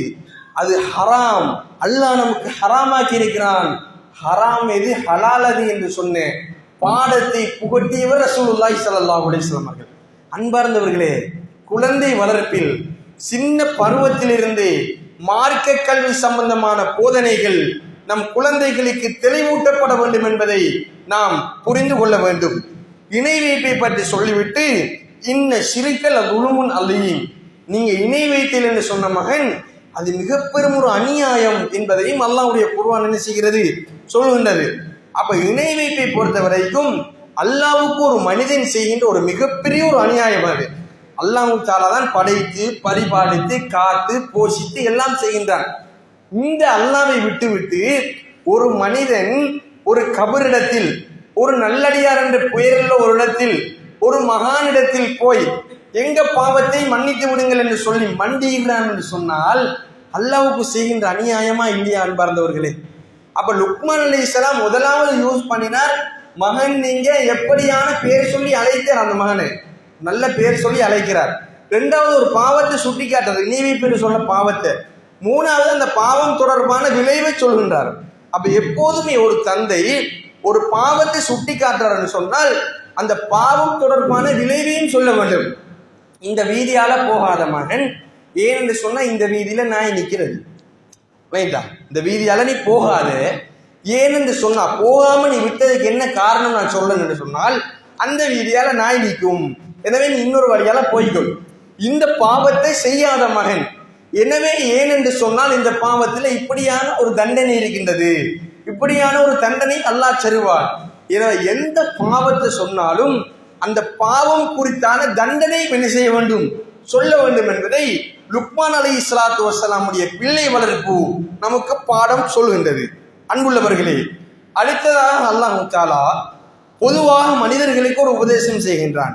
அது ஹராம், அல்லாஹ் நமக்கு ஹராமாக்கி இருக்கிறான், ஹராம் எது ஹலால் அது என்று சொன்ன பாடத்தை புகட்டியவர் ரசூலுல்லாஹி ஸல்லல்லாஹு அலைஹி வஸல்லம் அவர்கள். அன்பார்ந்தவர்களே, குழந்தை வளர்ப்பில் சின்ன பருவத்திலிருந்து மார்க்க கல்வி சம்பந்தமான போதனைகள் நம் குழந்தைகளுக்கு தெளிவூட்டப்பட வேண்டும் என்பதை நாம் புரிந்து கொள்ள வேண்டும். இணை வைப்பை பற்றி சொல்லிவிட்டு, இன்ன ஷிர்கல் ஸுல்முன் அலீம், நீங்க இணை வைத்தல் என்று சொன்ன மகன் அது மிக பெரும் ஒரு அநியாயம் என்பதையும் அல்லாஹ்வுடைய குர்ஆன் என்ன செய்கிறது, சொல்கின்றது. அப்ப இணை வைப்பை பொறுத்த வரைக்கும் அல்லாஹ்வுக்கு ஒரு மனிதன் செய்கின்ற ஒரு மிகப்பெரிய ஒரு அநியாயம் அது. அல்லாஹ் தஆலா தான் படைத்து பரிபாலித்து காத்து போஷித்து எல்லாம் செய்கின்றான். இந்த அல்லாஹ்வை விட்டுவிட்டு ஒரு மனிதன் ஒரு கபரிடத்தில், ஒரு நல்லடியார் என்ற பெயருள்ள ஒரு இடத்தில், ஒரு மகானிடத்தில் போய் எங்க பாவத்தை மன்னித்து விடுங்கள் என்று சொல்லி மண்டியிடுறான் என்று சொன்னால் அல்லாஹ்வுக்கு செய்கின்ற அநியாயமா இல்லையா அன்பார்ந்தவர்களே? அப்ப லுக்மான் அலைஹிஸ்ஸலாம் முதலாவது யூஸ் பண்ணினார், மகன் நீங்க எப்படியான பேர் சொல்லி அழைத்தார், அந்த மகனை நல்ல பேர் சொல்லி அழைக்கிறார். இரண்டாவது ஒரு பாவத்தை சுட்டி காட்டுறது, நீவி பேர் சொல்ல பாவத்தை. மூணாவது அந்த பாவம் தொடர்பான விளைவை சொல்கின்றார். அப்ப எப்போதுமே ஒரு தந்தை ஒரு பாவத்தை சுட்டி காட்டுறாருன்னு சொன்னால் அந்த பாவம் தொடர்பான விளைவையும் சொல்ல வேண்டும். இந்த வீதியால போகாத மகன், ஏன் என்று சொன்னா இந்த வீதியில நாய் நிக்கிறது, ரைட்டா, இந்த வீதியால நீ போகாத, ஏன் என்று சொன்னா போகாம நீ விட்டதுக்கு என்ன காரணம் நான் சொல்லணும் என்று சொன்னால் அந்த வீதியால நாய் நிற்கும், எனவே நீ இன்னொரு வழியால போய்கொள். இந்த பாவத்தை செய்யாத மகன், எனவே ஏன் என்று சொன்னால் இந்த பாவத்தில் இப்படியான ஒரு தண்டனை இருக்கின்றது, இப்படியான ஒரு தண்டனை அல்லாஹ் தருவார். எனவே எந்த பாவத்தை சொன்னாலும் அந்த பாவம் குறித்தான தண்டனை என்ன செய்ய வேண்டும், சொல்ல வேண்டும் என்பதை லுக்மான் அலைஹிஸ்ஸலாத்து வஸ்ஸலாமுடைய பிள்ளை வளர்ப்பு நமக்கு பாடம் சொல்கின்றது. அன்புள்ளவர்களே, அடுத்ததாக அல்லாஹ் தஆலா பொதுவாக மனிதர்களுக்கு ஒரு உபதேசம் செய்கின்றான்.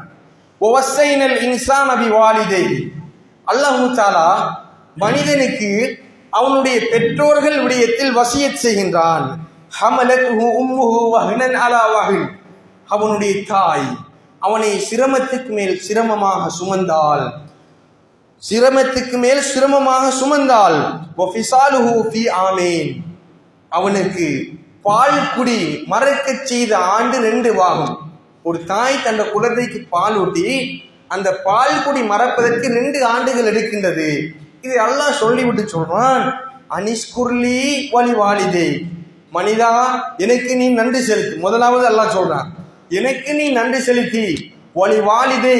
வஸைனல் இன்சான பிவாலிதைஹி, அல்லாஹ் தஆலா மனிதனுக்கு அவனுடைய பெற்றோர்கள் விடயத்தில் வசியத் செய்கின்றான். ஹமலத்ஹு உம்முஹு வஹ்னன் அலா வஹ்ன், அவனுடைய தாய் அவனை சிரமத்துக்கு மேல் சிரமமாக சுமந்தாள், சிரமத்துக்கு மேல் சிரமமாக சுமந்தாள். வஃபிசாலுஹு ஃபீ ஆமீன், அவனுக்கு பால் குடி மறக்க செய்த ஆண்டு 2 ஆகும். ஒரு தாய் தன் குழந்தைக்கு பால் ஊட்டி அந்த பால் குடி மறப்பதற்கு 2 ஆண்டுகள் எடுக்கின்றது. இது அல்லாஹ் சொல்லிவிட்டு சொல்றான், அனிஷ்குர்லி வலி வாலிதே, மனிதா எனக்கு நீ நன்றி செலுத்து. முதலாவது அல்லாஹ் சொல்றான், எனக்கு நீ நன்றி செலுத்தி, வலி வாலிதே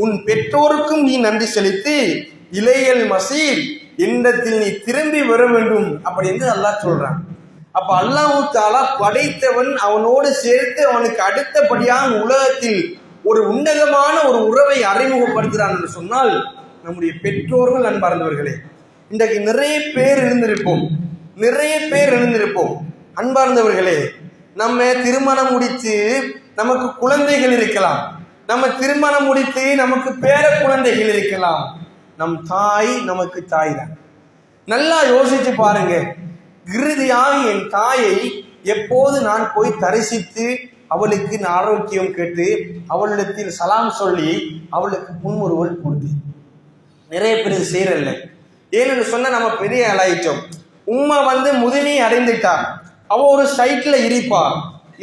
உன் பெற்றோருக்கும் நீ நன்றி செலுத்தி, இலையல் மசீர் என்னிடத்தில் நீ திரும்பி வர வேண்டும் அப்படி என்று அல்லாஹ் சொல்றான். அப்ப அல்லாஹ் தஆலா படைத்தவன், அவனோடு சேர்த்து அவனுக்கு அடுத்தபடியாக உலகத்தில் ஒரு உன்னதமான ஒரு உறவை அறிமுகப்படுத்துகிறான் என்று சொன்னால் நம்முடைய பெற்றோர்கள். அன்பார்ந்தவர்களே, இன்றைக்கு நிறைய பேர் எழுந்திருப்போம். அன்பார்ந்தவர்களே, நம்ம திருமணம் முடித்து நமக்கு குழந்தைகள் இருக்கலாம், நம்ம திருமணம் முடித்து நமக்கு பேர குழந்தைகள் இருக்கலாம். நம் தாய் நமக்கு தாய் தான். நல்லா யோசிச்சு பாருங்க, இறுதியாக என் தாயை எப்போது நான் போய் தரிசித்து அவளுக்கு ஆரோக்கியம் கேட்டு அவளிடத்தில் சலாம் சொல்லி அவளுக்கு புன்முறுவல் கொடுத்து, நிறைய பேர் செய்யறல்ல. ஏன்னு சொன்ன நம்ம பெரிய ஆளாயிட்டோம். உம்மா முதுமை அடைந்துட்டார், அவ ஒரு சைட்ல இருப்பா.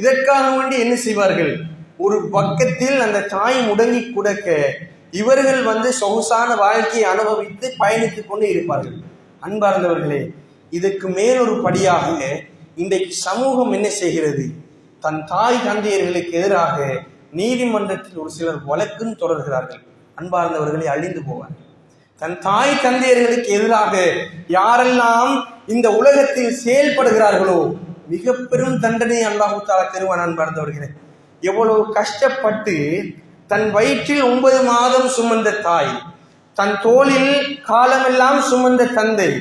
இதற்காக வேண்டி என்ன செய்வார்கள், ஒரு பக்கத்தில் அந்த தாய் முடங்கி குடக்க இவர்கள் சொகுசான வாழ்க்கையை அனுபவித்து பயணித்துக் கொண்டு இருப்பார்கள். அன்பார்ந்தவர்களே, இதற்கு மேலொரு படியாக இன்றைக்கு சமூகம் என்ன செய்கிறது, தன் தாய் தந்தையர்களுக்கு எதிராக நீதிமன்றத்தில் ஒரு சிலர் வழக்கும் தொடர்கிறார்கள். அன்பார்ந்தவர்களை அழிந்து போவார். தன் தாய் தந்தையர்களுக்கு எதிராக யாரெல்லாம் இந்த உலகத்தில் செயல்படுகிறார்களோ மிக பெரும் தண்டனை அல்லாஹ் தஆலா தருவான். அன்பார்ந்தவர்களே, எவ்வளவு கஷ்டப்பட்டு தன் வயிற்றில் 9 மாதம் சுமந்த தாய், தன் தோளில் காலமெல்லாம் சுமந்த தந்தை,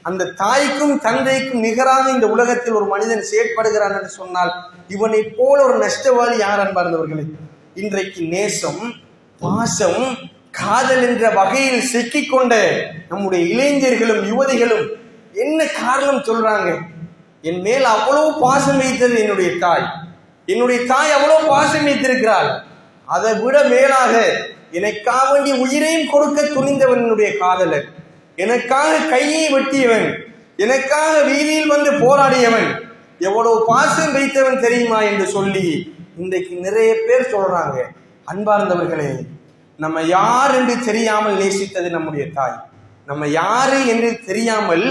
அந்த தாய்க்கும் தந்தைக்கும் நிகராக இந்த உலகத்தில் ஒரு மனிதன் செயற்படுகிறான் என்று சொன்னால் இவனை போல ஒரு நஷ்டவாளி யார்? அன்பார்ந்தவர்களே, இன்றைக்கு நேசம், பாசம், காதல் என்ற வகையில் சிக்கிக்கொண்ட நம்முடைய இளைஞர்களும் யுவதிகளும் என்ன காரணம் சொல்றாங்க? என் மேல் அவ்வளவு பாசம் வைத்தது என்னுடைய தாய் அவ்வளவு பாசம் வைத்திருக்கிறாள். அதை விட மேலாக எனக்காக வேண்டிய உயிரையும் கொடுக்க துணிந்தவன் என்னுடைய காதலர், எனக்காக கையை வெட்டியவன், எனக்காக வீதியில் வந்து போராடியவன், எவ்வளவு பாசம் வைத்தவன் தெரியுமா என்று சொல்லி இன்றைக்கு நிறைய பேர் சொல்றாங்க. அன்பார்ந்தவர்களே, நம்ம யார் என்று தெரியாமல் நேசித்தது நம்முடைய தாய். நம்ம யாரு என்று தெரியாமல்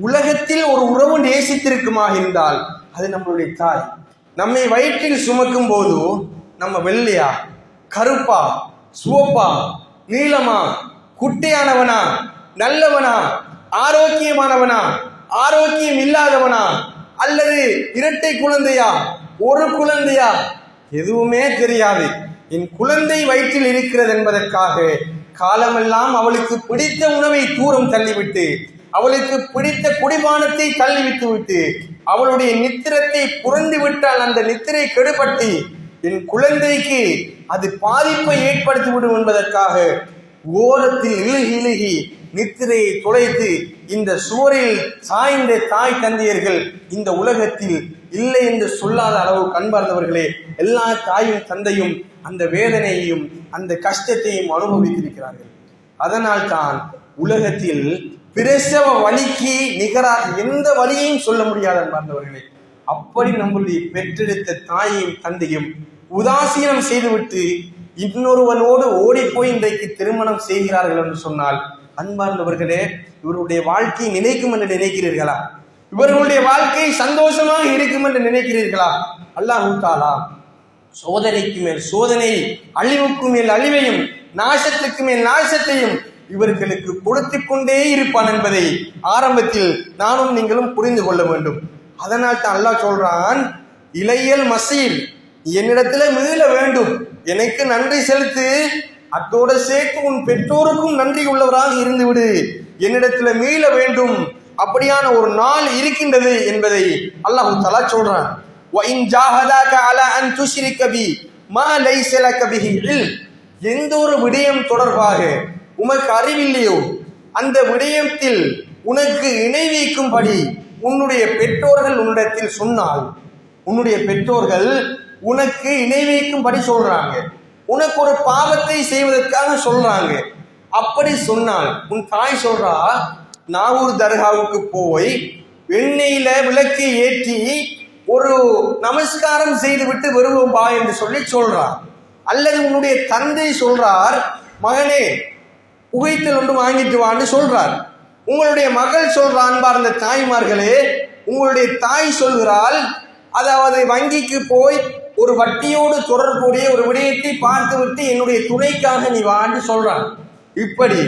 உலகத்தில் ஒரு உறவு நேசித்திருக்குமாக இருந்தால் அது நம்மளுடைய தாய். நம்மை வயிற்றில் சுமக்கும் போது நம்ம வெள்ளையா, கருப்பா, சிவப்பா, நீளமா, குட்டையானவனா, நல்லவனா, ஆரோக்கியமானவனா, ஆரோக்கியம் இல்லாதவனா, அல்லது இரட்டை குழந்தையா, ஒரு குழந்தையா, எதுவுமே தெரியாது. என் குழந்தை வயிற்றில் இருக்கிறது என்பதற்காக காலமெல்லாம் அவளுக்கு பிடித்த உணவை தூரம் தள்ளிவிட்டு, அவளுக்கு பிடித்த குடிபானத்தை தள்ளிவிட்டு விட்டு, அவளுடைய நித்திரத்தை புரண்டு விட்டால் அந்த நித்திரை கெடுபட்டு என் குழந்தைக்கு அது பாதிப்பை ஏற்படுத்திவிடும் என்பதற்காக ஓரத்தில் இழுகி நித்திரையை தொலைத்து இந்த சுவரில் சாய்ந்த தாய் தந்தையர்கள் இந்த உலகத்தில் இல்லை என்று சொல்லாத அளவு கண்பார்ந்தவர்களே, எல்லா தாயும் தந்தையும் அந்த வேதனையையும் அந்த கஷ்டத்தையும் அனுபவித்திருக்கிறார்கள். அதனால் தான் உலகத்தில் பிரசவ வலிக்கு நிகராக எந்த வலியையும் சொல்ல முடியாத அன்பார்ந்தவர்களே, அப்படி நம்முடைய பெற்றெடுத்த தாயையும் தந்தையும் உதாசீனம் செய்துவிட்டு இன்னொருவனோடு ஓடிப்போய் இன்றைக்கு திருமணம் செய்கிறார்கள் என்று சொன்னால், அன்பார்ந்தவர்களே, இவருடைய வாழ்க்கையை நினைக்கும் என்று நினைக்கிறீர்களா? இவர்களுடைய வாழ்க்கை சந்தோஷமாக இருக்கும் என்று நினைக்கிறீர்களா? அல்லாஹ் தஆலா சோதனைக்கு மேல் சோதனை, அழிவுக்கு மேல் அழிவையும், நாசத்துக்கு மேல் நாசத்தையும் இவர்களுக்கு கொடுத்து கொண்டே இருப்பான் என்பதை ஆரம்பத்தில் நானும் நீங்களும் புரிந்து கொள்ள வேண்டும். அதனால் தான் அல்லாஹ் சொல்றான், இலையல் மசீர், என்னிடத்துல மீள வேண்டும், எனக்கு நன்றி செலுத்து, அத்தோடு சேர்த்து உன் பெற்றோருக்கும் நன்றி உள்ளவராக இருந்து விடு, என்னிடத்துல மீள வேண்டும். அப்படியான ஒரு நாள் இருக்கின்றது என்பதை அல்லாஹ் தஆலா சொல்றான். وَإِنْ جَاهَدَاكَ عَلَى أَنْ تُشْرِكَ بِي مَا لَيْسَ لَكَ بِهِ عِلْمٌ, எந்த ஒரு விடயம் தொடர்பாக உமக்கு அறிவில்லையோ அந்த விடயத்தில் உனக்கு இணை வைக்கும்படி உன்னுடைய பெற்றோர்கள் உன்னிடத்தில் சொன்னால், உன்னுடைய பெற்றோர்கள் உனக்கு இணை வைக்கும்படி சொல்றாங்க, உனக்கு ஒரு பாவத்தை செய்வதற்காக சொல்றாங்க. அப்படி சொன்னால் உன் தாய் சொல்றா, நாகூர் தர்காவுக்கு போய் எண்ணெயில விளக்கை ஏற்றி ஒரு நமஸ்காரம் செய்துவிட்டு வருவோம் பா என்று சொல்லி சொல்றார். அல்லது உன்னுடைய தந்தை சொல்றார், மகனே புகைத்தல் ஒன்று வாங்கிட்டு வான்னு சொல்றார். உங்களுடைய மகள் சொல்றான். அன்பார்ந்த தாய்மார்களே, உங்களுடைய தாய் சொல்கிறாள், அதாவது வங்கிக்கு போய் ஒரு வட்டியோடு தொடர்புடைய ஒரு விடயத்தை பார்த்துவிட்டு என்னுடைய துணைக்காக நீ வான்னு சொல்றான். இப்படி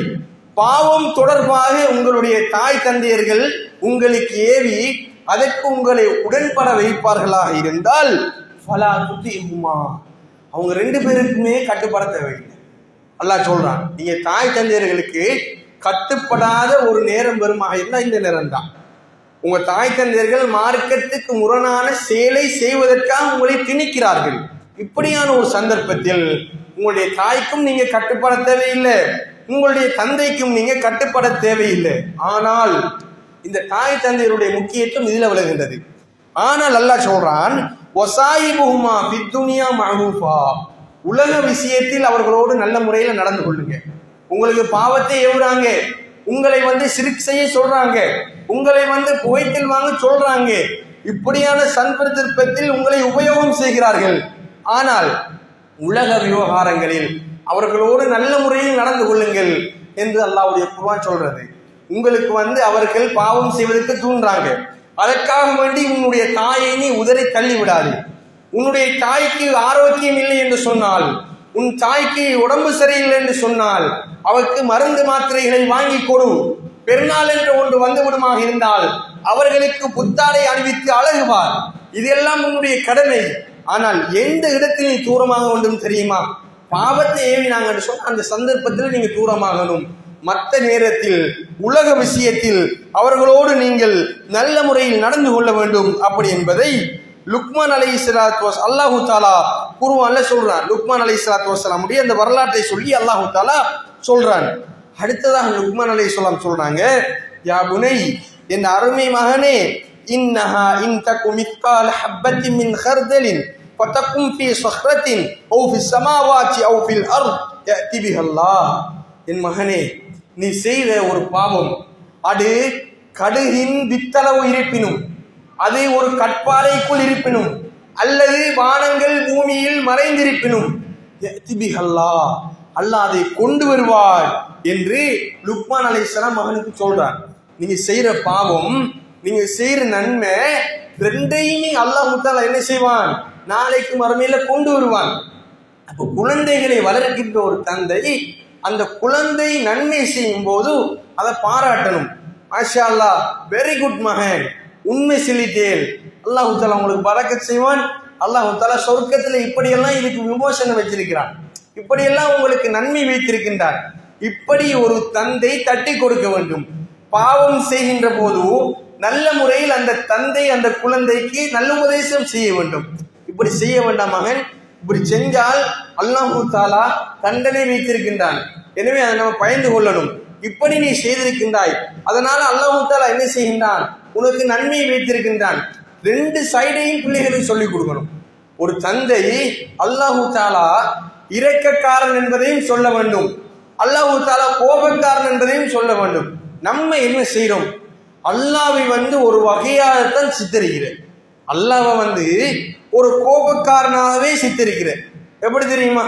பாவம் தொடர்பாக உங்களுடைய தாய் தந்தையர்கள் உங்களுக்கு ஏவி அதற்கு உங்களை உடன்பட வைப்பார்களாக இருந்தால் ஃபலா துதிஹுமா, அவங்க ரெண்டு பேருக்குமே கட்டுப்பட தேவையில்லை. அல்லாஹ் சொல்றான், நீங்க தாய் தந்தையர்களுக்கு கட்டுப்படாத ஒரு நேரம் வருமாக இருந்தால் இந்த நேரம் தான். உங்க தாய் தந்தையர்கள் மார்க்கத்துக்கு முரணான செயலை செய்வதற்காக உங்களை திணிக்கிறார்கள். இப்படியான ஒரு சந்தர்ப்பத்தில் உங்களுடைய தாய்க்கும் நீங்க கட்டுப்பட தேவையில்லை, உங்களுடைய தந்தைக்கும் நீங்க கட்டுப்பட தேவையில்லை. ஆனால் இந்த தாய் தந்தையருடைய முக்கியத்துவம் இதுல விளங்குகின்றது. ஆனால் அல்லாஹ் சொல்றான், வசாயிபுஹுமா ஃபித்துன்யா மஅரூஃபா, உலக விஷயத்தில் அவர்களோடு நல்ல முறையில நடந்து கொள்ளுங்க. உங்களுக்கு பாவத்தை ஏவுறாங்க, உங்களை சிரிக் செய்ய சொல்றாங்க, உங்களை புகைத்தல் வாங்க சொல்றாங்க, இப்படியான சந்தர்ப்பத்தில் உங்களை உபயோகம் செய்கிறார்கள். ஆனால் உலக விவகாரங்களில் அவர்களோடு நல்ல முறையில் நடந்து கொள்ளுங்கள் என்று அல்லாஹ்வுடைய குர்ஆன் சொல்றது. உங்களுக்கு அவர்கள் பாவம் செய்வதற்கு தூண்டுறாங்க, அதற்காக வேண்டி உன்னுடைய தாயை நீ உதறி தள்ளி விடாது. உன்னுடைய தாய்க்கு ஆரோக்கியம் இல்லை என்று சொன்னால், உன் தாய்க்கு உடம்பு சரியில்லை என்று சொன்னால் அவருக்கு மருந்து மாத்திரைகளை வாங்கி கொடு. பெருநாள் என்று ஒன்று வந்துவிடுமாக இருந்தால் அவர்களுக்கு புத்தாடை அணிவித்து அழகுவார். இதெல்லாம் உன்னுடைய கடமை. ஆனால் எந்த இடத்தில் நீ தூரமாக வேண்டும் தெரியுமா? பாவத்தை ஏவினாங்க என்று சொன்ன அந்த சந்தர்ப்பத்தில் நீங்க தூரமாகணும். மற்ற நேரத்தில் உலக விஷயத்தில் அவர்களோடு நீங்கள் நல்ல முறையில் நடந்து கொள்ள வேண்டும். அப்படி என்பதை லுக்மான் அலைஹிஸ்ஸலாத்து வஸலாம் அல்லாஹு தஆலா குர்ஆன்ல சொல்றான். லுக்மான் அலைஹிஸ்ஸலாத்து வஸலாமுடைய அந்த வரலாற்றை சொல்லி அல்லாஹு தஆலா சொல்றான். அடுத்ததாக லுக்மான் அலைஹிஸ்ஸலாம் சொல்றாங்க, யா புனை என் அருமை மகனே, இன்னஹா இன் தகு மித்கால ஹப்பத்தின் மின் ஹர்தலின் ஃபதகும் ஃபீ ஸஹ்ரத்தின் அவ் ஃபிஸ் ஸமாவாத்தி அவ் ஃபில் அர்த் யஅதி பிஹல்லாஹ். என் மகனே, நீ செய்த ஒரு பாவம் அது கடுகின் வித்தளவு இருப்பினும், அது ஒரு கற்பாறைக்குள் இருப்பினும், அல்லது வானங்கள் பூமியில் மறைந்திருப்பினும், யஅதி பிஹல்லாஹ், அல்லாஹ் அதை கொண்டு வருவார் என்று லுக்மான் அலைஹிஸ்ஸலாம் மகனுக்கு சொல்றார். நீங்க செய்யற பாவம், நீங்க செய்யற நன்மை ரெண்டையுமே அல்லாஹ் தஆலா என்ன செய்வான், நாளைக்கு மறுமையில கொண்டு வருவான். அப்போ குழந்தைகளை வளர்க்கின்ற ஒரு தந்தை அந்த குழந்தை நன்மை செய்யும் போது அதை பாராட்டணும். மாஷா அல்லாஹ், வெரி குட் மகன், உண்மை சொல்லிட்டேன், அல்லாஹ் தஆலா உங்களுக்கு பரக்கத் செய்வான். அல்லாஹ் தஆலா சொர்க்கத்தில் இப்படியெல்லாம் இதுக்கு விமோசனம் வச்சிருக்கிறான், இப்படியெல்லாம் உங்களுக்கு நன்மை வைத்திருக்கின்றார். இப்படி ஒரு தந்தை தட்டி கொடுக்க வேண்டும். பாவம் செய்கின்ற போது நல்ல முறையில் அந்த தந்தை அந்த குழந்தைக்கு நல்ல உபதேசம் செய்ய வேண்டும். இப்படி செய்ய வேண்டாம் மகன், இப்படி செஞ்சால் அல்லாஹ் தஆலா தண்டனை வைத்திருக்கின்றான், எனவே அதை நம்ம பயந்து கொள்ளணும். இப்படி நீ செய்திருக்கின்றாய், அதனால அல்லாஹ் தஆலா என்ன செய்கின்றான், உனக்கு நன்மை வைத்திருக்கின்றான். ரெண்டு சைடையும் பிள்ளைகளுக்கு சொல்லிக் கொடுக்கணும். ஒரு தந்தை அல்லாஹ் தஆலா இரக்கக்காரன் என்பதையும் சொல்ல வேண்டும், அல்லாஹ் தஆலா கோபக்காரன் என்பதையும் சொல்ல வேண்டும். நம்ம என்ன செய்யறோம், அல்லாஹ்வை ஒரு வகையாகத்தான் சித்தரிக்கிறேன், அல்லாஹ்வை ஒரு கோபக்காரனாகவே சித்தரிக்கிறேன். எப்படி தெரியுமா,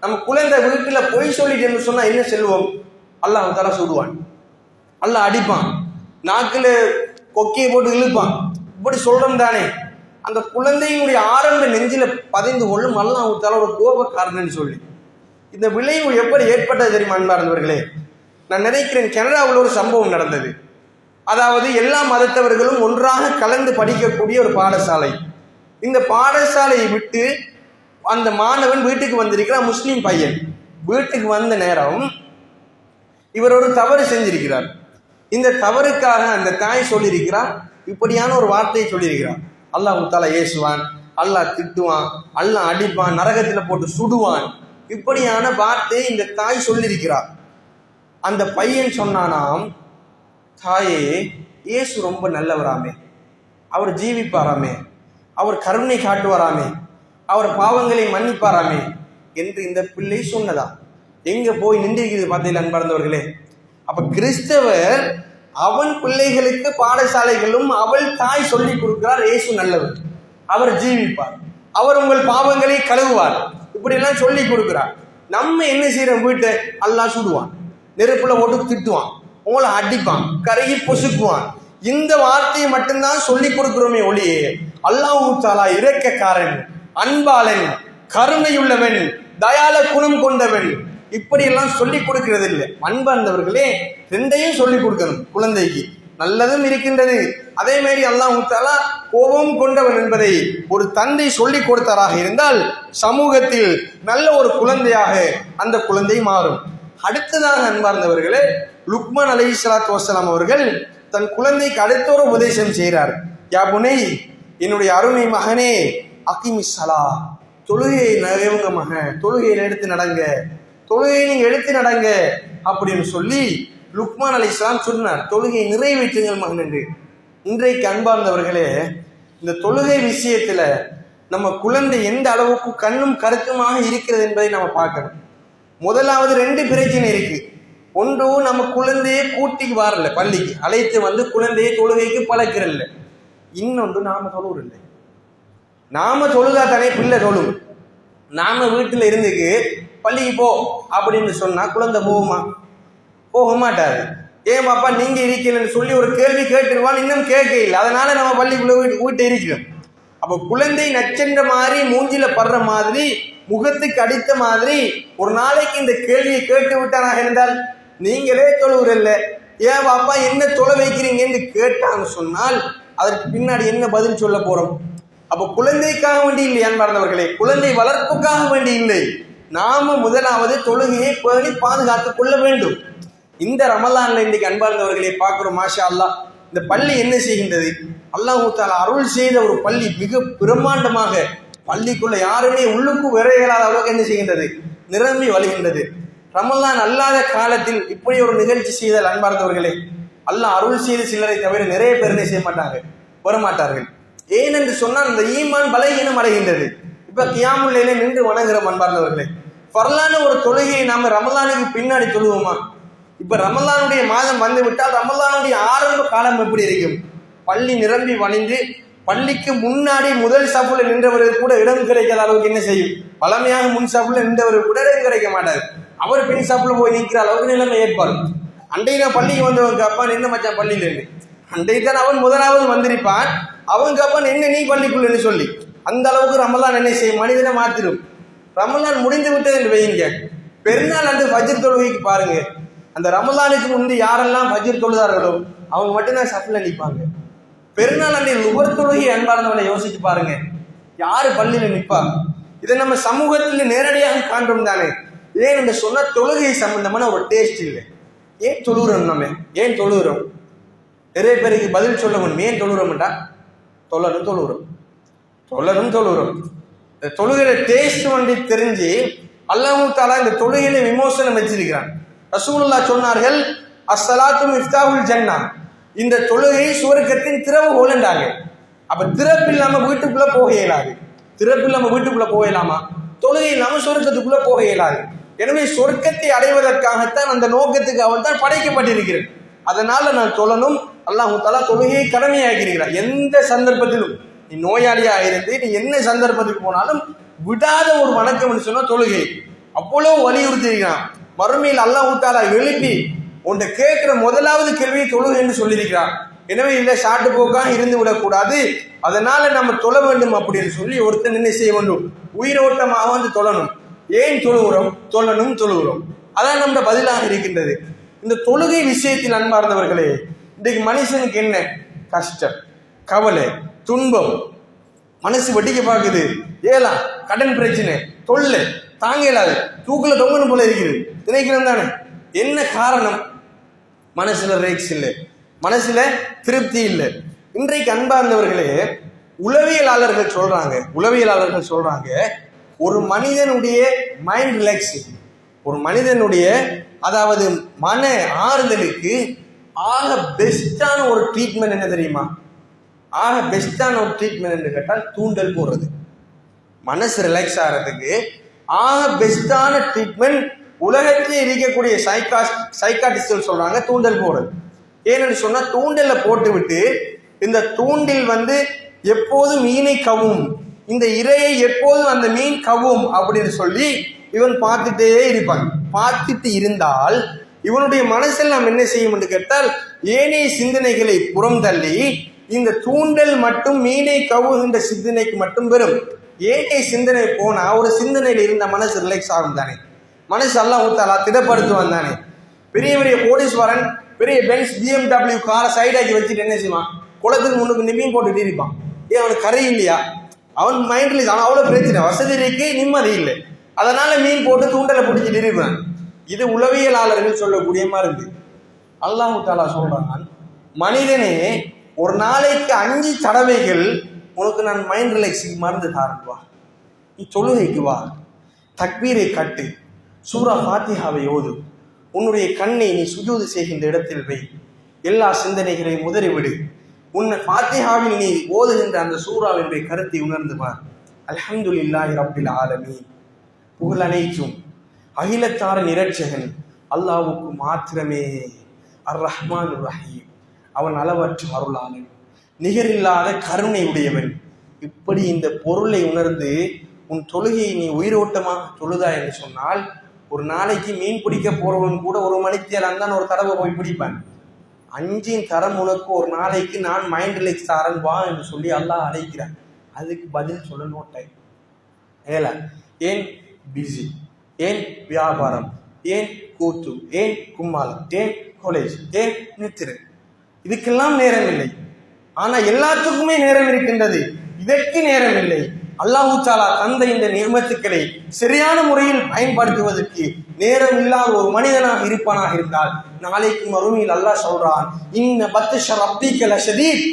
நம்ம குழந்தை வீட்டுல பொய் சொல்லிட்டு சொன்னா என்ன செல்வோம், அல்லாஹ் தஆலா சுடுவான், அல்லாஹ் அடிப்பான், நாக்குல கொக்கியை போட்டு இழுப்பான். இப்படி சொல்றோம் தானே, அந்த குழந்தையினுடைய ஆரம்ப நெஞ்சில பதிந்து கொள்ளும் அல்லாஹ் தஆலா ஒரு கோபக்காரன் சொல்லி. இந்த விளைவு எப்படி ஏற்பட்டது தெரியுமா அன்பார்ந்தவர்களே? நான் நினைக்கிறேன் கனடாவில் ஒரு சம்பவம் நடந்தது. அதாவது எல்லா மதத்தவர்களும் ஒன்றாக கலந்து படிக்கக்கூடிய ஒரு பாடசாலை. இந்த பாடசாலையை விட்டு அந்த மாணவன் வீட்டுக்கு வந்திருக்கிறார். முஸ்லீம் பையன் வீட்டுக்கு வந்த நேரம் இவர் ஒரு தவறு செஞ்சிருக்கிறார். இந்த தவறுக்காக அந்த தாய் சொல்லியிருக்கிறார், இப்படியான ஒரு வார்த்தையை சொல்லியிருக்கிறார், அல்லாஹ் தஆலா ஏசுவான், அல்லாஹ் திட்டுவான், அல்லாஹ் அடிப்பான், நரகத்தில் போட்டு சுடுவான், இப்படியான வார்த்தையை இந்த தாய் சொல்லியிருக்கிறார். அந்த பையன் சொன்னானாம், தாயே, இயேசு ரொம்ப நல்லவராமே, அவர் ஜீவிப்பாராமே, அவர் கருணை காட்டுவாராமே, அவர் பாவங்களை மன்னிப்பாராமே என்று இந்த பிள்ளை சொன்னதா. எங்க போய் நின்றிருக்கிறது பார்த்தீங்க அன்பார்ந்தவர்களே. அப்ப கிறிஸ்தவர் அவன் பிள்ளைகளுக்கு பாடசாலைகளும் அவள் தாய் சொல்லிக் கொடுக்கிறார், இயேசு நல்லவர், அவர் ஜீவிப்பார், அவர் உங்கள் பாவங்களை கழுவுவார், இப்படி எல்லாம் சொல்லி கொடுக்கிறார். நம்ம என்ன செய்யறோம், வீட்டை அல்லாஹ் சுடுவான், நெருப்புல போட்டு திட்டுவான், உங்களை அடிப்பான், கரையை பொசுக்குவான், இந்த வார்த்தையை மட்டும்தான் சொல்லிக் கொடுக்கிறோமே ஒளியே அல்லாஹ் தஆலா இரக்கக்காரன், அன்பாளன், கருணையுள்ளவன், தயால குணம் கொண்டவன், இப்படியெல்லாம் சொல்லிக் கொடுக்கிறது இல்லை. அன்பார்ந்தவர்களே, ரெண்டையும் சொல்லிக் கொடுக்கணும். குழந்தைக்கு நல்லதும் இருக்கின்றது, அதே மாதிரி அல்லாஹ் தஆலா கோபம் கொண்டவன் என்பதை ஒரு தந்தை சொல்லிக் கொடுத்தாராக இருந்தால் சமூகத்தில் நல்ல ஒரு குழந்தையாக அந்த குழந்தை மாறும். அடுத்ததாக அன்பார்ந்தவர்களே, லுக்மான் அலைஹிஸ்ஸலாத்து வஸ்ஸலாம் அவர்கள் தன் குழந்தைக்கு அடுத்த ஒரு உபதேசம் செய்கிறார். யா புனை, என்னுடைய அருமை மகனே, அகிமிஸ் ஸலா, தொழுகையை நிறைவுங்க மகன், தொழுகையில் எடுத்து நடங்க, தொழுகையை நீங்க எடுத்து நடங்க அப்படின்னு சொல்லி லுக்மான் அலைஹிஸ்ஸலாம் சொன்னார், தொழுகையை நிறைவேற்றுங்கள் மகன் என்று. இன்றைக்கு அன்பார்ந்தவர்களே, இந்த தொழுகை விஷயத்துல நம்ம குழந்தை எந்த அளவுக்கு கண்ணும் கருத்துமாக இருக்கிறது என்பதை நம்ம பார்க்கணும். முதலாவது ரெண்டு பிரச்சனை இருக்கு. ஒன்று, நம்ம குழந்தையை கூட்டிக்கு வரல, பள்ளிக்கு அழைத்து குழந்தையை தொழுகைக்கு பழக்கிறல்ல. இன்னொன்று, நாம தொழுகிறல்ல. நாம தொழுதா தானே பிள்ளை தொழும். நாம வீட்டுல இருந்துக்கு பள்ளிக்கு போ அப்படின்னு சொன்னா குழந்தை போகுமா? போக மாட்டாரு. ஏன் பாப்பா நீங்க இருக்கலன்னு சொல்லி ஒரு கேள்வி கேட்டுருவான், இன்னும் கேட்க இல்லை, அதனால நம்ம பள்ளிக்குள்ள வீட்டை இருக்கிறோம். அப்ப குழந்தை நச்சென்ற மாதிரி மூஞ்சில படுற மாதிரி முகத்துக்கு அடித்த மாதிரி ஒரு நாளைக்கு இந்த கேள்வியை கேட்டு விட்டானாக இருந்தால், நீங்களே தொழுகிறல்ல, ஏன் பாப்பா என்ன தொலை வைக்கிறீங்கன்னு கேட்டான்னு சொன்னால் அதற்கு பின்னாடி என்ன பதில் சொல்ல போறோம்? அப்ப குழந்தைக்காக வேண்டி இல்லை அன்பார்ந்தவர்களே, குழந்தை வளர்ப்புக்காக வேண்டி இல்லை, நாம முதலாவது தொழுகையை பேணி பாதுகாத்துக் கொள்ள வேண்டும். இந்த ரமலான்ல இன்னைக்கு அன்பார்ந்தவர்களை பார்க்கிறோம், மாஷா அல்லாஹ். இந்த பள்ளி என்ன செய்கின்றது? அல்லாஹ் தஆலா அருள் செய்த ஒரு பள்ளி, மிக பிரம்மாண்டமாக பள்ளிக்குள்ள யாருமே உள்ளுக்கு விரையலாத அளவுக்கு என்ன செய்கின்றது? நிரம்பி வழிகின்றது. ரமலான் அல்லாத காலத்தில் இப்படி ஒரு நிகழ்ச்சி செய்தால் அன்பார்ந்தவர்களே, அல்லாஹ் அருள் செய்த சிலரை தவிர நிறைய பேர் என்ன செய்ய மாட்டாங்க, வரமாட்டார்கள். ஏனென்று சொன்னால் அந்த ஈமான் பலகீனம் அடைகின்றது. இப்ப கியாமுல் லைல நின்று வணங்குற அன்பார்ந்தவர்களே, ஃபர்லான ஒரு தொழுகையை நாம ரமலானுக்கு பின்னாடி தொழுவோமா? இப்ப ரமலானுடைய மாதம் வந்து விட்டால் ரமலானுடைய ஆரம்ப காலம் எப்படி இருக்கும்? பள்ளி நிரம்பி வழிந்து பள்ளிக்கு முன்னாடி முதல் சப்புல நின்றவருக்கு கூட இடம் கிடைக்காத அளவுக்கு என்ன செய்யும்? பழமையாக முன் சப்புல நின்றவருக்கு கூட இடம் கிடைக்க மாட்டார். அவர் பின் சப்புல போய் நிற்கிற அளவுக்கு நிலைமை ஏற்பாடும். அன்றைய நான் பள்ளிக்கு வந்தவங்க அப்பா என்ன மச்சான் பள்ளியில இருந்து அன்றைக்கு தான் அவன் முதலாவது வந்திருப்பான். அவங்க அப்பா என்ன நீ பள்ளிக்குள்ளன்னு சொல்லி அந்த அளவுக்கு ரமலான் என்ன செய்யும்? மனிதனை மாத்திரும். ரமலான் முடிந்து விட்டது என்று வைங்க. பெருநாள் அன்று ஃபஜ்ர் தொழுகைக்கு பாருங்க, அந்த ரமலானுக்கு முன்பு யாரெல்லாம் ஃபஜ்ர் தொழுதார்களோ அவங்க மட்டும்தான் சஃப்ல நிற்பாங்க. பெருநாள் அன்றைய லுஹர் தொழுகை அன்பார்ந்தவனை யோசிச்சு பாருங்க, யாரு பள்ளியில நிற்பா? இதை நம்ம சமூகத்தில் நேரடியாக காண்றோம் தானே. ஏன் என்று சொன்ன தொழுகை சம்பந்தமான ஒரு டேஸ்ட் இல்லை. ஏன் தொழுகிறோம்? நம்ம ஏன் தொழுகிறோம்? நிறைய பேருக்கு பதில் சொல்ல முடியும். ஏன் தொழுகிறோம்டா? தொழுகிறோம். தொழுகிற டேஸ்ட் வந்து தெரிஞ்சு அல்லாஹ் தஆலா இந்த தொழுகையில விமோசனம் வச்சிருக்கிறான். ரசூலுல்லாஹ் சொன்னார்கள், அஸ்ஸலாத்து மிஃப்தாஹுல் ஜன்னா, இந்த தொழுகை சுவர்க்கத்தின் திறவுகோல் என்றாங்க. அப்ப திறப்பு இல்லாம வீட்டுக்குள்ள போக இயலாது. திறப்பு இல்லாம வீட்டுக்குள்ள போக இயலாமா? தொழுகை இல்லாம சொர்க்கத்துக்குள்ள போக இயலாது. எனவே சொர்க்கத்தை அடைவதற்காகத்தான், அந்த நோக்கத்துக்காகத்தான் படைக்கப்பட்டிருக்கிறது. அதனால நான் தொழணும். அல்லாஹ் தஆலா தொழுகையை கடமையாக்கி இருக்கிறார். எந்த சந்தர்ப்பத்திலும் நீ நோயாளியா இருந்து நீ என்ன சந்தர்ப்பத்துக்கு போனாலும் விடாத ஒரு வணக்கம் சொன்னா தொழுகை. அவ்வளவு வலியுறுத்தி இருக்கிறான். மறுமையில் அல்லாஹ் தஆலா எழுப்பி உன்னை கேட்கிற முதலாவது கேள்வியை தொழுகை என்று சொல்லியிருக்கிறார். எனவே இல்லை சாட்டு போக்காக இருந்து விடக்கூடாது, அதனால நம்ம தொழ வேண்டும் அப்படின்னு சொல்லி ஒருத்தன் என்ன செய்ய வேண்டும்? உயிரோட்டமாக வந்து தொழணும். ஏன் தொழுகிறோம்? தொழுகிறோம். அதான் நம்ம பதிலாக இருக்கின்றது. இந்த தொழுகை விஷயத்தில் அன்பார்ந்தவர்களே, இன்றைக்கு மனுஷனுக்கு என்ன கஷ்டம், கவலை, துன்பம், மனசு வெட்டிக்க பார்க்குது, ஏலா கடன் பிரச்சனை, தொல்லை தாங்க இயலாது, தூக்குல தொங்கணும் போல இருக்குது, நினைக்கிறோம் தானே. என்ன காரணம்? மனசுல ரேக்ஸ் இல்லை, மனசுல திருப்தி இல்லை. இன்றைக்கு அன்பார்ந்தவர்களே, உளவியலாளர்கள் சொல்றாங்க ஒரு மனிதனுடைய மைண்ட் ரிலாக்ஸிங், ஒரு மனிதனுடைய அதாவது மன ஆறுதலுக்கு ஆக பெஸ்டான ஒரு ட்ரீட்மெண்ட் என்ன தெரியுமா? ஆக பெஸ்டான ஒரு ட்ரீட்மெண்ட் என்று கேட்டால் தூண்டல் போடுறது. மனசு ரிலாக்ஸ் ஆகிறதுக்கு ஆக பெஸ்டான ட்ரீட்மெண்ட் உலகத்திலே இருக்கக்கூடிய சைக்காட்டிஸ்ட்கள் சொல்றாங்க தூண்டல் போடுறது. ஏன்னு சொன்னா தூண்டல்ல போட்டு விட்டு இந்த தூண்டில் வந்து எப்போதும் மீனை கவும், இந்த இரையை எப்போதும் அந்த மீன் கவும் அப்படின்னு சொல்லி இவன் பார்த்துட்டே இருப்பான். பார்த்துட்டு இருந்தால் இவனுடைய மனசில் நாம் என்ன செய்யும் என்று கேட்டால் ஏனைய சிந்தனைகளை புறம் தள்ளி இந்த தூண்டல் மட்டும் மீனை கவுகின்ற சிந்தனைக்கு மட்டும் பெறும். ஏனைய சிந்தனை போனா ஒரு சிந்தனையில் இருந்த மனசு ரிலாக்ஸ் ஆகும் தானே. மனசு அல்லாஹ் தஆலா திடப்படுத்துவான் தானே. பெரிய பெரிய கோடீஸ்வரன் பெரிய பென்ஸ் BMW காரை சைடாக்கி வச்சுட்டு என்ன செய்வான்? குளத்துக்கு முன்னுக்கு நிம்மீன் போட்டுட்டு இருப்பான். ஏன் அவனுக்கு கரை இல்லையா? அவன் மைண்ட்ல அவன் அவ்வளோ பிரச்சனை, வசதி இருக்கு, நிம்மதி இல்லை, அதனால மீன் போட்டு தூண்டலை பிடிச்சிட்டு இருப்பான். இது உளவியலாளர்கள் சொல்லக்கூடிய மருந்து. அல்லாஹ் தஆலா சொல்றான், மனிதனே ஒரு நாளைக்கு 5 தடவைகள் உனக்கு நான் மைண்ட் ரிலாக்ஸிங் மருந்து தாரன், வா நீ தொழுகைக்கு வா, தக்பீரை கட்டு, சூரா ஃபாத்திஹாவை ஓது, உன்னுடைய கண்ணை நீ சுஜூது செய்கின்ற இடத்தில் வை, எல்லா சிந்தனைகளையும் உதறிவிடு, உன்னை ஃபாத்திஹாவில் நீ ஓதுகின்ற அந்த சூராவினுடைய கருத்தை உணர்ந்து பார். அல்ஹம்துலில்லாஹி ரப்பில் ஆலமீன், புகழ் அனைத்தும் அகிலத்தாரின் இரட்சகன் அல்லாஹ்வுக்கு மாத்திரமே. அர் ரஹ்மான் ரஹீம், அவன் அளவற்ற அருளாளன், நிகரில்லாத கருணை உடையவன். இப்படி இந்த பொருளை உணர்ந்து உன் தொழுகையை நீ உயிரோட்டமாக தொழுதா என்று சொன்னால், ஒரு நாளைக்கு மீன் பிடிக்க போறவன் கூட 1 மணிக்கு தான் ஒரு தடவை போய் பிடிப்பான். 5 தரம் உனக்கு ஒரு நாளைக்கு நான் மைண்ட் ரிலாக்ஸ் தாரன் வா என்று சொல்லி அல்லாஹ் அழைக்கிறான். அதுக்கு பதில் சொல்ல நோ டைம். ஏன் பிஸி, ஏன் வியாபாரம், ஏன் கூத்து, ஏன் கும்மாளம், ஏன் காலேஜ், ஏன் நித்திரை, இதுக்கெல்லாம் நேரம் இல்லை. ஆனா எல்லாத்துக்குமே நேரம் இருக்கின்றது, இதற்கு நேரம் இல்லை. அல்லாஹ் தஆலா தந்த இந்த நியமத்துக்களை சரியான முறையில் பயன்படுத்துவதற்கு நேரம் இல்லாத ஒரு மனிதனாக இருப்பானாக இருந்தால் நாளைக்கு மறுமையில் அல்லாஹ் சொல்றான், இன்ன பத்ஷ ரப்பிக லஷதீத்,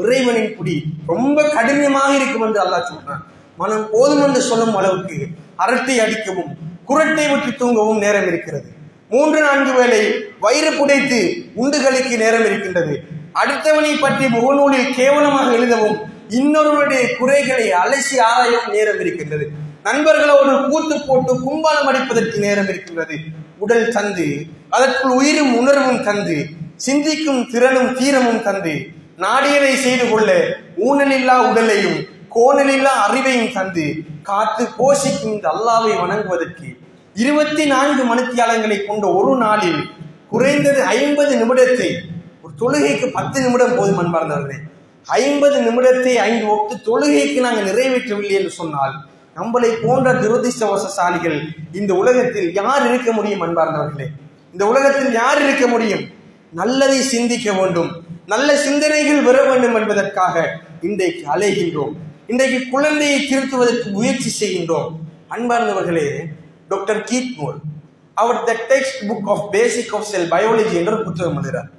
இறைவனின் குடி ரொம்ப கடினமாக இருக்கும் என்று அல்லாஹ் சொல்றான். மனம் போதும் என்று சொல்லும் அளவுக்கு அரட்டை அடிக்கவும் குரட்டை விட்டு தூங்கவும் நேரம் இருக்கிறது. 3-4 வேளை வயிறு புடைத்து உண்டுகளுக்கு நேரம் இருக்கின்றது. அடுத்தவனை பற்றி முகநூலில் கேவலமாக எழுதவும் இன்னொருவருடைய குறைகளை அலசி ஆராயவும் நேரம் இருக்கின்றது. நண்பர்களோடு கூத்து போட்டு கும்பாலம் அடிப்பதற்கு நேரம் இருக்கின்றது. உடல் தந்து அதற்குள் உயிரும் உணர்வும் தந்து சிந்திக்கும் திறனும் தீரமும் தந்து நாடியதை செய்து கொள்ள ஊனலில்லா உடலையும் கோணலில்லா அறிவையும் தந்து காத்து போஷிக்கும் இந்த அல்லாவை வணங்குவதற்கு 24 மணித்தியாலங்களை கொண்ட ஒரு நாளில் குறைந்தது 50 நிமிடத்தை, ஒரு தொழுகைக்கு 10 நிமிடம் போதும் அன்பார்ந்தவர்களே, 50 நிமிடத்தை 5 வக்து தொழுகைக்கு நாங்கள் நிறைவேற்றவில்லை என்று சொன்னால் நம்மளை போன்ற துரதிர்ஷ்டவசசாலிகள் இந்த உலகத்தில் யார் இருக்க முடியும் அன்பார்ந்தவர்களே? இந்த உலகத்தில் யார் இருக்க முடியும்? நல்லதை சிந்திக்க வேண்டும், நல்ல சிந்தனைகள் வர வேண்டும் என்பதற்காக இன்றைக்கு அலைகின்றோம். இன்றைக்கு குழந்தையை திருத்துவதற்கு முயற்சி செய்கின்றோம். அன்பார்ந்தவர்களே, டாக்டர் கீத் மூர் அவர் the textbook of basic of cell biology என்ற புத்தகம் எழுதுகிறார்.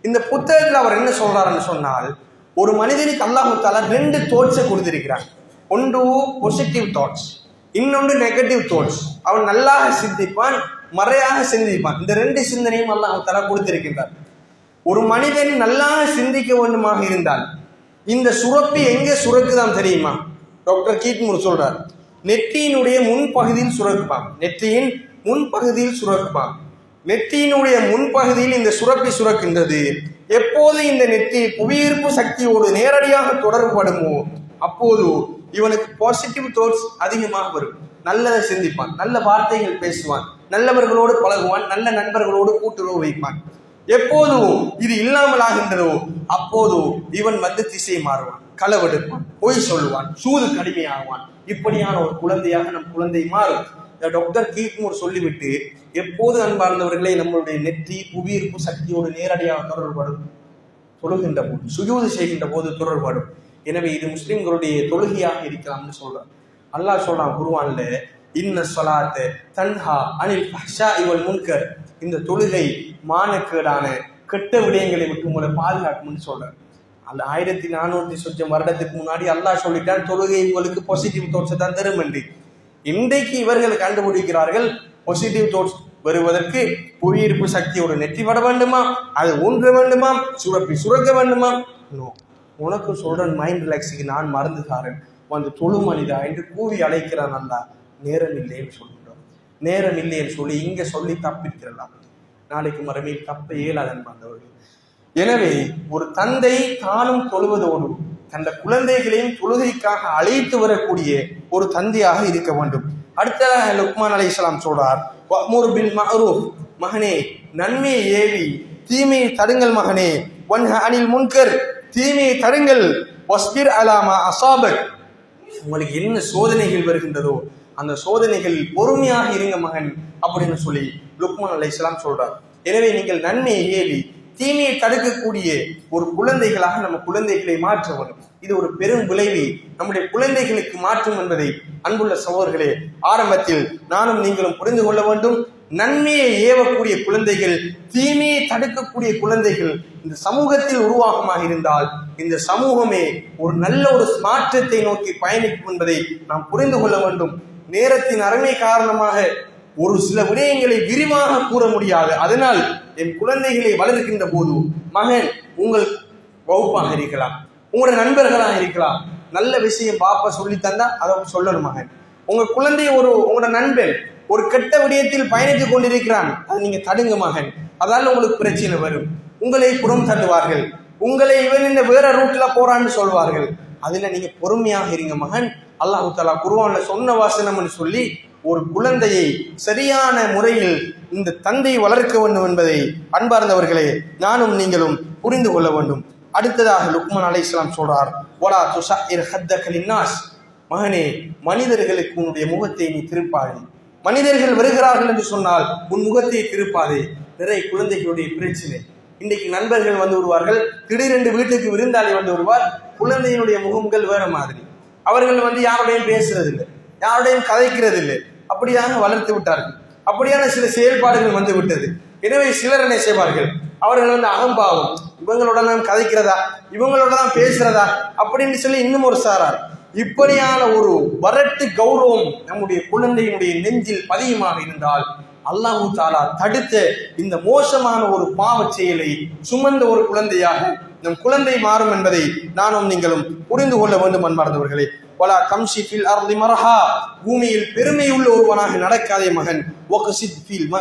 இந்த புத்தகத்தில் அவர் என்ன சொல்றாருன்னு சொன்னால், ஒரு மனிதனுக்கு அல்லாஹ் தஆலா 2 தாட்ஸை கொடுத்திருக்கிறார். ஒன்று பாசிட்டிவ் தாட்ஸ், இன்னொன்று நெகட்டிவ் தாட்ஸ். அவன் நல்லாக சிந்திப்பான், மறையாக சிந்திப்பான். இந்த 2 சிந்தனையும் அல்லாஹ் தஆலா கொடுத்திருக்கின்றார். ஒரு மனிதன் நல்லாக சிந்திக்க வேண்டுமாக இருந்தால் இந்த சுரப்பி எங்கே சுரக்குதான் தெரியுமா? டாக்டர் கீட்மூர் சொல்றார், நெற்றியினுடைய முன்பகுதியில் சுரக்குப்பான். நெற்றியின் முன்பகுதியில் சுரக்குப்பான். நெற்றியினுடைய முன்பகுதியில் இந்த சுரப்பி சுரக்கின்றது. எப்போது இந்த நெற்றி புவியீர்ப்பு சக்தியோடு நேரடியாக தொடர்புபடுமோ அப்போது இவனுக்கு பாசிட்டிவ் தாட்ஸ் அதிகமாக வரும். நல்லதை சிந்திப்பான், நல்ல வார்த்தைகள் பேசுவான், நல்லவர்களோடு பழகுவான், நல்ல நண்பர்களோடு கூட்டுறவு வைப்பான். எப்போது இது இல்லாமல் ஆகின்றதோ அப்போது இவன் திசை மாறுவான், களவெடுப்பான், பொய் சொல்லுவான், சூது கடுமையாகுவான். இப்படியான ஒரு குழந்தையாக நம் குழந்தை மாறும். டாக்டர் கீட்மூர் சொல்லிவிட்டு, எப்போது அன்பார்ந்தவர்களை நம்மளுடைய நெற்றி புவியீர்ப்பு சக்தியோடு நேரடியாக தொடர்படும்? தொழுகின்ற போது, சுஜூது செய்கின்ற போது தொடர்படும். எனவே இது முஸ்லிம்களுடைய தொழுகையாக இருக்கலாம்னு சொல்றான். அல்லாஹ் சொல்றான் குர்ஆன்ல, இன்ன ஸலாத்த தன்ஹா அனில் ஃபஹ்ஷாஇ வல் முன்கர். இந்த தொழுகை மானக்கேடான கெட்ட விடயங்களை விட்டு உங்களை பாதுகாக்கும்னு சொல்றார். அந்த 1400 சொச்சம் வருடத்துக்கு முன்னாடி அல்லாஹ் சொல்லிட்டான், தொழுகை உங்களுக்கு பாசிட்டிவ் தாட்ஸை தான் தரும் என்று. இன்றைக்கு இவர்கள் கண்டுபிடிக்கிறார்கள், பாசிட்டிவ் தாட்ஸ் வருவதற்கு புவியீர்ப்பு சக்தியோட நெற்றி வர வேண்டுமா, அது ஊன்ற வேண்டுமா, சுரப்பி சுரக்க வேண்டுமா? நோ, உனக்கு சொல்றேன் மைண்ட் ரிலாக்ஸுக்கு நான் மறந்துதாரன், வந்து தொழு மனிதா என்று கூவி அழைக்கிறான். அல்லா நேரம் இல்லைன்னு சொல்லுகிறோம். நேரம் இல்லைன்னு சொல்லி இங்க சொல்லி தப்பிக்கிறலாம், நாளைக்கு மறுமையில் தப்ப இயலாதன் பார்த்தவர்கள். எனவே ஒரு தந்தை தானும் தொழுவதோடு தந்த குழந்தைகளையும் தொழுகைக்காக அழைத்து வரக்கூடிய ஒரு தந்தையாக இருக்க வேண்டும். அடுத்ததாக லுக்மான் அலைஹிஸ்ஸலாம் சொல்றார், வஅ்முர் பில் மஅரூஃப், மகனே நன்மையை ஏவி தீமையை தடுங்கள், மகனே வன்ஹ அனில் முன்கர், தீமையை தடுங்கள், வஸ்பிர் அலா மா அஸாபக், உங்களுக்கு என்ன சோதனைகள் வருகின்றதோ அந்த சோதனைகளில் பொறுமையாக இருங்க மகன் அப்படின்னு சொல்லி லுக்மான் அலைஹிஸ்ஸலாம் சொல்றார். எனவே நீங்கள் நன்மையை ஏவி தீமையை தடுக்கக்கூடிய ஒரு குழந்தைகளாக நம்ம குழந்தைகளை மாற்ற வேண்டும். இது ஒரு பெரும் விளைவை நம்முடைய குழந்தைகளுக்கு மாற்றும் என்பதை அன்புள்ள சகோதரர்களே ஆரம்பத்தில் நானும் நீங்களும் புரிந்து கொள்ள வேண்டும். நன்மையை ஏவக்கூடிய குழந்தைகள், தீமையை தடுக்கக்கூடிய குழந்தைகள் இந்த சமூகத்தில் உருவாகமாக இருந்தால் இந்த சமூகமே ஒரு நல்ல ஒரு மாற்றத்தை நோக்கி பயணிக்கும் என்பதை நாம் புரிந்து கொள்ள வேண்டும். நேரத்தின் அருமை காரணமாக ஒரு சில விடயங்களை விரிவாக கூற முடியாது. அதனால் என் குழந்தைகளை வளர்க்கின்ற போது, மகன் உங்கள் வகுப்பாக இருக்கலாம், உங்களோட நண்பர்களாக இருக்கலாம், நல்ல விஷயம் பாப்பா சொல்லி தந்தா அதை சொல்லணும் மகன். உங்க குழந்தை உங்களோட நண்பன் ஒரு கெட்ட விடயத்தில் பயணித்துக் கொண்டிருக்கிறான், அதை நீங்க தடுங்க மகன். அதால உங்களுக்கு பிரச்சனை வரும், உங்களை புறம் தள்ளுவார்கள், உங்களை இவன் இந்த வேற ரூட்ல போறான்னு சொல்வார்கள். அதுல நீங்க பொறுமையாக இருங்க மகன். அல்லாஹ் தஆலா குர்ஆன்ல சொன்ன வாசனம்னு சொல்லி ஒரு குழந்தையை சரியான முறையில் இந்த தந்தை வளர்க்க வேண்டும் என்பதை அன்பார்ந்தவர்களே நானும் நீங்களும் புரிந்து கொள்ள வேண்டும். அடுத்ததாக லுக்மான் அலைஹிஸ்ஸலாம் சொல்றார், வலா துஸஇர் ஹத்தக லின்னாஸ், மகனே மனிதர்களுக்கு உன்னுடைய முகத்தை நீ திருப்பாதே. மனிதர்கள் வருகிறார்கள் என்று சொன்னால் உன் முகத்தை திருப்பாதே. நிறைய குழந்தைகளுடைய பிரச்சனை, இன்றைக்கு நண்பர்கள் வந்து வருவார்கள், திடீரென்று வீட்டுக்கு விருந்தாளி வந்து வருவார், குழந்தையினுடைய முகங்கள் வேற மாதிரி, அவர்கள் யாருடையும் பேசுறதில்லை, யாருடையும் கதைக்கிறதில்லை, அப்படியாக வளர்த்து விட்டார்கள். அப்படியான சில செயல்பாடுகள் வந்து விட்டது. எனவே சிலர் என்ன செய்வார்கள், அவர்கள் அகம்பாவம், இவங்களோட தான் கதைக்கிறதா, இவங்களோட தான் பேசுறதா அப்படின்னு சொல்லி இன்னும் ஒரு சாரார். இப்படியான ஒரு வரட்டு கௌரவம் நம்முடைய குழந்தையினுடைய நெஞ்சில் பதியுமாக இருந்தால் அல்லாஹ் தஆலா தடுத்த இந்த மோசமான ஒரு பாவச் செயலை சுமந்த ஒரு குழந்தையாக நம் குழந்தை மாறும் என்பதை நானும் நீங்களும் புரிந்து கொள்ள வேண்டும் அன்பார்ந்தவர்களே. வலா தம்ஷி ஃபில் அர்தி மர்ஹா, பூமியில் பெருமை உள்ள ஒருவனாக நடக்காதே மகன். வக்ஸித்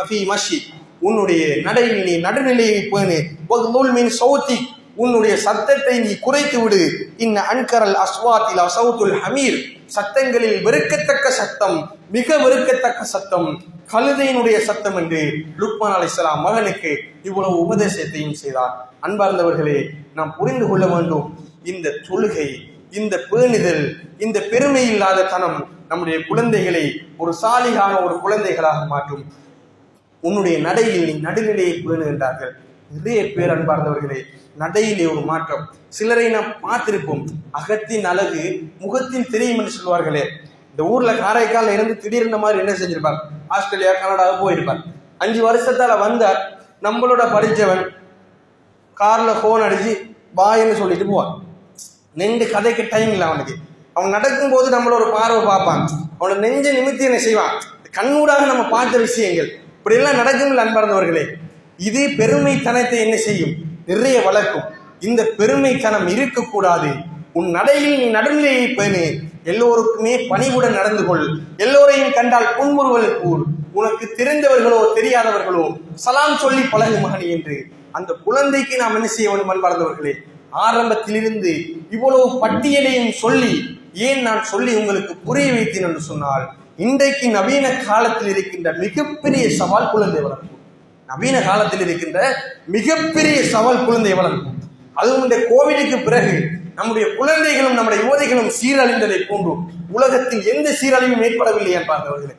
ஃபீ மஷி, உன்னுடைய நடையில் நீ நடுநிலையை பேணு. வக்துல் மின் சௌதி, உன்னுடைய சத்தத்தை நீ குறைத்து விடு. இன்ன அன்கரல் அஸ்வாத்திலா சௌத்துல் ஹமீர், சத்தங்களில் வெறுக்கத்தக்க சத்தம், மிக வெறுக்கத்தக்க சத்தம் கழுதையினுடைய சத்தம் என்று லுக்மான் அலைஹிஸ்ஸலாம் மகனுக்கு இவ்வளவு உபதேசத்தையும் செய்தார். அன்பார்ந்தவர்களே, நாம் புரிந்து கொள்ள வேண்டும், இந்த தொழுகை, இந்த பேணுதல், இந்த பெருமை இல்லாத தனம் நம்முடைய குழந்தைகளை ஒரு சாலிகான ஒரு குழந்தைகளாக மாற்றும். உன்னுடைய நடையில் நீ நடுநிலையை பேணுகின்றார்கள். நிறைய பேர் அன்பார்ந்தவர்களே, நடையிலே ஒரு மாற்றம். சிலரை நாம் பார்த்திருப்போம், அகத்தின் அழகு முகத்தில் தெரியும் என்று சொல்வார்களே. இந்த ஊர்ல காரைக்கால இருந்து திடீர்னு மாதிரி என்ன செஞ்சிருப்பார், ஆஸ்திரேலியா கனடாவுக்கு போயிருப்பார். 5 வருஷத்தால வந்தார், நம்மளோட படித்தவன் கார்ல போன் அடிச்சு பாய்ன்னு சொல்லிட்டு போவான். நின்று கதைக்கு டைம் இல்லை அவனுக்கு. அவன் நடக்கும்போது நம்மள ஒரு பார்வை பார்ப்பான், அவனை நெஞ்ச நிமித்தி என்ன செய்வான். கண்ணூடாக நம்ம பார்த்த விஷயங்கள் இப்படி எல்லாம் நடக்கும் இல்லை அன்பார்ந்தவர்களே. இது பெருமைத்தனத்தை என்ன செய்யும், நிறைய வளர்க்கும். இந்த பெருமைத்தனம் இருக்கக்கூடாது. உன் நடையில் நீ நடுநிலையை பேணு. எல்லோருக்குமே பணிவுடன் நடந்து கொள். எல்லோரையும் கண்டால் புன்முறுவல் கூர். உனக்கு தெரிந்தவர்களோ தெரியாதவர்களோ சலாம் சொல்லி பழகு மகனி என்று அந்த குழந்தைக்கு நாம் என்ன செய்ய வேண்டும் அன்பார்ந்தவர்களே. ஆரம்பத்திலிருந்து இவ்வளவு பட்டியலையும் சொல்லி, ஏன் நான் சொல்லி உங்களுக்கு புரிய வைத்தேன் என்று சொன்னால், இன்றைக்கு நவீன காலத்தில் இருக்கின்ற மிகப்பெரிய சவால் குழந்தை வளர்ப்பு. நவீன காலத்தில் இருக்கின்ற மிகப்பெரிய சவால் குழந்தை வளர்ப்பு. அதுவும் இந்த கோவிலுக்கு பிறகு நம்முடைய குழந்தைகளும் நம்முடைய யுவதிகளும் சீரழிந்ததை போன்று உலகத்தில் எந்த சீரழிவும் ஏற்படவில்லை என்பார்கள்.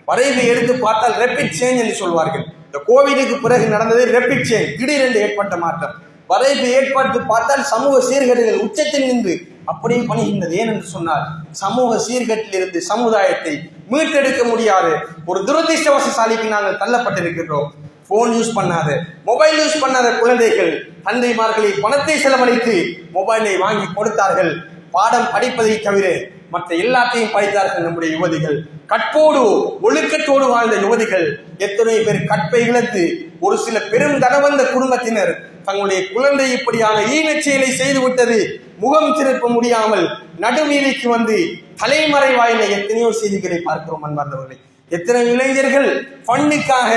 வரைவை எடுத்து பார்த்தால் ரெப்பிட் சேஞ்ச் என்று சொல்வார்கள். இந்த கோவிலுக்கு பிறகு நடந்தது ரெப்பிட் சேஞ்ச், திடீரென்று ஏற்பட்ட மாற்றம். வரைவை ஏற்பட்டு பார்த்தால் சமூக சீர்கேடுகள் உச்சத்தில் நின்று அப்படியே பணிகின்றது. ஏனென்று சொன்னால், சமூக சீர்கேட்டிலிருந்து சமுதாயத்தை மீட்டெடுக்க முடியாத ஒரு துரதிர்ஷ்டவசசாலிக்கு நாங்கள் தள்ளப்பட்டிருக்கின்றோம். போன் யூஸ் பண்ணாத, மொபைல் யூஸ் பண்ணாத குழந்தைகள் தந்தைமார்களை பணத்தை செலவழித்து மொபைலை வாங்கி கொடுத்தார்கள். பாடம் படிப்பதை தவிர மற்ற எல்லாத்தையும் படித்தார்கள் நம்முடைய யுவதிகள். கற்போடு ஒழுக்கத்தோடு வாழ்ந்த யுவதிகள் எத்தனை பேர் கற்பை இழந்து, ஒரு சில பெரும் தனவந்த குடும்பத்தினர் தங்களுடைய குழந்தை இப்படியான ஈனச் செயலை செய்து விட்டது, முகம் திருப்ப முடியாமல் நடுநீதிக்கு வந்து தலைமறைவாயின எத்தனையோ செய்திகளை பார்க்கிறோம் அன்பார்ந்தவர்களை. எத்தனை இளைஞர்கள் ஃபன்னுக்காக,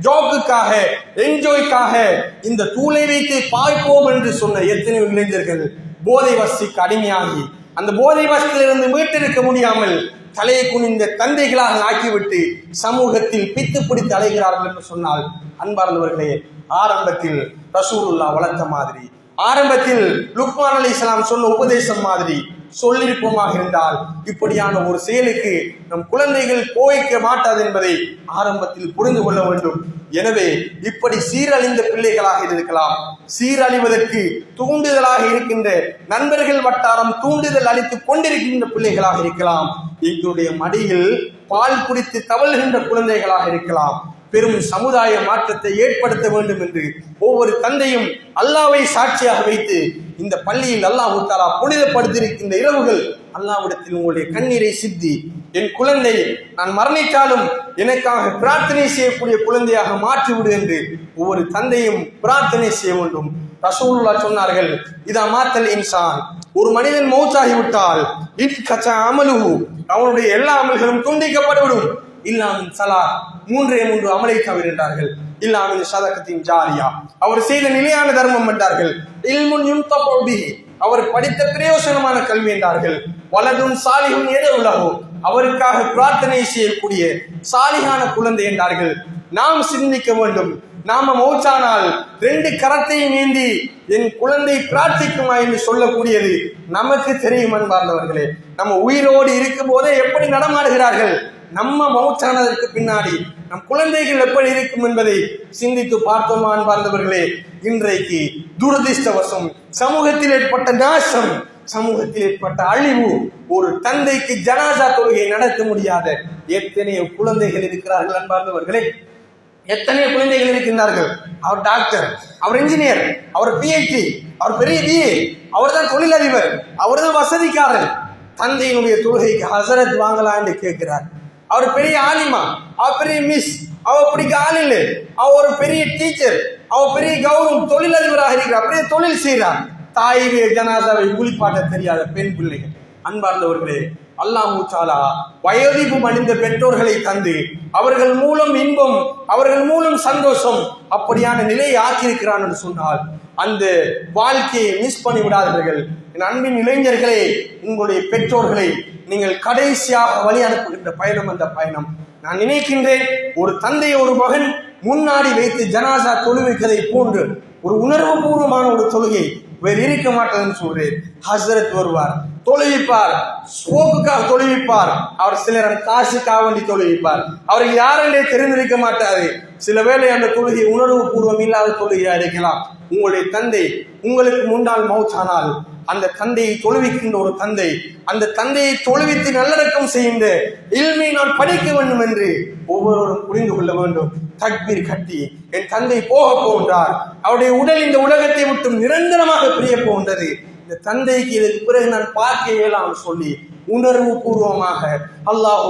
ஜோக்குக்காக, என்ஜாய்க்காக இந்த தூளை வைத்து பார்ப்போம் என்று சொன்ன எத்தனை இளைஞர்கள் போதை வஸ்துக்கு அடிமையாகி அந்த போதை வஸ்திலிருந்து மீட்டெடுக்க முடியாமல் தலையை குனிந்த தந்தைகளாக ஆக்கிவிட்டு சமூகத்தில் பித்து பிடித்து அலைகிறார்கள் என்று சொன்னால், அன்பார்ந்தவர்களே, ஆரம்பத்தில் ரசூலுல்லாஹ் வளர்த்த மாதிரி, ஆரம்பத்தில் லுக்மான் அலைஹிஸ்ஸலாம் சொன்ன உபதேசம் மாதிரி சொல்லிருப்போமாக இருந்தால் இப்படியான ஒரு செயலுக்கு நம் குழந்தைகள் போய்க்க மாட்டாது என்பதை ஆரம்பத்தில் புரிந்து கொள்ள வேண்டும். எனவே இப்படி சீரழிந்த பிள்ளைகளாக இருக்கலாம், சீரழிவதற்கு தூண்டுதலாக இருக்கின்ற நண்பர்கள் வட்டாரம் தூண்டுதல் அளித்துக் கொண்டிருக்கின்ற பிள்ளைகளாக இருக்கலாம், எங்களுடைய மடியில் பால் குடித்து தவழ்கின்ற குழந்தைகளாக இருக்கலாம். பெரும் சமுதாய மாற்றத்தை ஏற்படுத்த வேண்டும் என்று ஒவ்வொரு தந்தையும் அல்லாஹ்வை சாட்சியாக வைத்து இந்த பள்ளியில் அல்லாஹ் தஆலா புனிதப்படுத்தியிருக்கின்ற இரவுகள் அல்லாஹ்விடத்தில் உங்களுடைய கண்ணீரை சிந்தி, என் குழந்தை நான் மரணித்தாலும் எனக்காக பிரார்த்தனை செய்யக்கூடிய குழந்தையாக மாற்றிவிடு என்று ஒவ்வொரு தந்தையும் பிரார்த்தனை செய்ய வேண்டும். ரசூலுல்லாஹ் சொன்னார்கள், இதா மாத்தல் இன்சான், ஒரு மனிதன் மௌத்தாகிவிட்டால் இன்கதா அமலுஹு, அவனுடைய எல்லா அமல்களும் துண்டிக்கப்பட்டுவிடும். இல்லாமின் சலா, 3 அமலை தவிர்த்தார்கள். இல்லாமின் சதகத்தின் ஜாரியா, அவர் செய்த நிலையான தர்மம் என்றார்கள். இல்முன் யுன்தஃபு பிஹி, அவர் படித்த பிரயோசனமான கல்வி என்றார்கள். வலதுன் சாலிஹுன் யதஉலஹு, அவருக்காக பிரார்த்தனை செய்யக்கூடிய சாலிஹான குழந்தை என்றார்கள். நாம் சிந்திக்க வேண்டும், நாம மௌத்தானால் 2 கரத்தையும் ஏந்தி என் குழந்தை பிரார்த்திக்குமா என்று சொல்லக்கூடியது நமக்கு தெரியும் அன்பார்ந்தவர்களே. நம்ம உயிரோடு இருக்கும் போதே எப்படி நடமாடுகிறார்கள், நம்ம மௌத்தானதற்கு பின்னாடி நம் குழந்தைகள் எப்படி இருக்கும் என்பதை சிந்தித்து பார்த்தோமா அன்பார்ந்தவர்களே. இன்றைக்கு துரதிர்ஷ்டவசம், சமூகத்தில் ஏற்பட்ட நாசம், சமூகத்தில் ஏற்பட்ட அழிவு, ஒரு தந்தைக்கு ஜனாசா தொழுகை நடத்த முடியாத எத்தனையோ குழந்தைகள் இருக்கிறார்கள் அன்பார்ந்தவர்களே. எத்தனையோ குழந்தைகள் இருக்கின்றார்கள். அவர் டாக்டர், அவர் இன்ஜினியர், அவர் பிஹெச்டி, அவர் பெரிய பிஏ, அவர் தான் தொழிலதிபர், அவர் தான் வசதிக்காரர். தந்தையினுடைய தொழுகைக்கு ஹசரத் வாங்கலாம் என்று கேட்கிறார். அவர் பெரிய ஆலிமா, அவர் பெரிய மிஸ், அவ பிடிக்க ஆள் இல்லை, அவ ஒரு பெரிய டீச்சர், அவ பெரிய கௌரவம் தொழிலதிபராக இருக்கிறார், பெரிய தொழில் செய்கிறார். தாயிலே ஜனாசாவை குளிப்பாட்ட தெரியாத பெண் பிள்ளைகள். அன்பார்ந்தவர்களே, அல்லாஹ் தஆலா வயோதிப்பு அடைந்த பெற்றோர்களை தந்து அவர்கள் மூலம் இன்பம், அவர்கள் மூலம் சந்தோஷம், அப்படியான நிலையை ஆக்கியிருக்கிறான் என்று சொன்னால் அந்த வாழ்க்கையை மிஸ் பண்ணி விடாதீர்கள். என் அன்பின் இளைஞர்களே, உங்களுடைய பெற்றோர்களை நீங்கள் கடைசியாக வழி அனுப்புகின்ற பயணம் அந்த பயணம். நான் நினைக்கின்றேன், ஒரு தந்தை ஒரு மகன் முன்னாடி வைத்து ஜனாசா தொழுவிப்பதை போன்று ஒரு உணர்வு பூர்வமான ஒரு தொழுகை வேறு இருக்க மாட்டதுன்னு சொல்றேன். ஹஸ்ரத் வருவார், தொழுவிப்பார், ஸ்போக்குக்காக தொழுவிப்பார், அவர் சிலர் காசுக்காக வேண்டி தொழுவிப்பார், அவருக்கு யாரென்றே தெரிந்திருக்க மாட்டாது. சில வேளை அந்த தொழுகை உணர்வு பூர்வம் இல்லாத தொழுகையா இருக்கலாம். உங்களுடைய தந்தை உங்களுக்கு முன்னால் மௌத்தானால் அந்த தந்தையை தொழுவிக்கின்ற ஒரு தந்தை, அந்த தந்தையை தொழுவித்து நல்லடக்கம் செய்கின்ற இல்மை நான் படிக்க வேண்டும் என்று ஒவ்வொருவரும் புரிந்து கொள்ள வேண்டும். தக்பீர் கட்டி என் தந்தை போக போகின்றார், அவருடைய உடல் இந்த உலகத்தை விட்டு நிரந்தரமாக பிரிய போகின்றது, இந்த தந்தைக்கு இதற்கு பிறகு நான் பார்க்க இயலாமல் சொல்லி உணர்வு பூர்வமாக அல்லாஹ்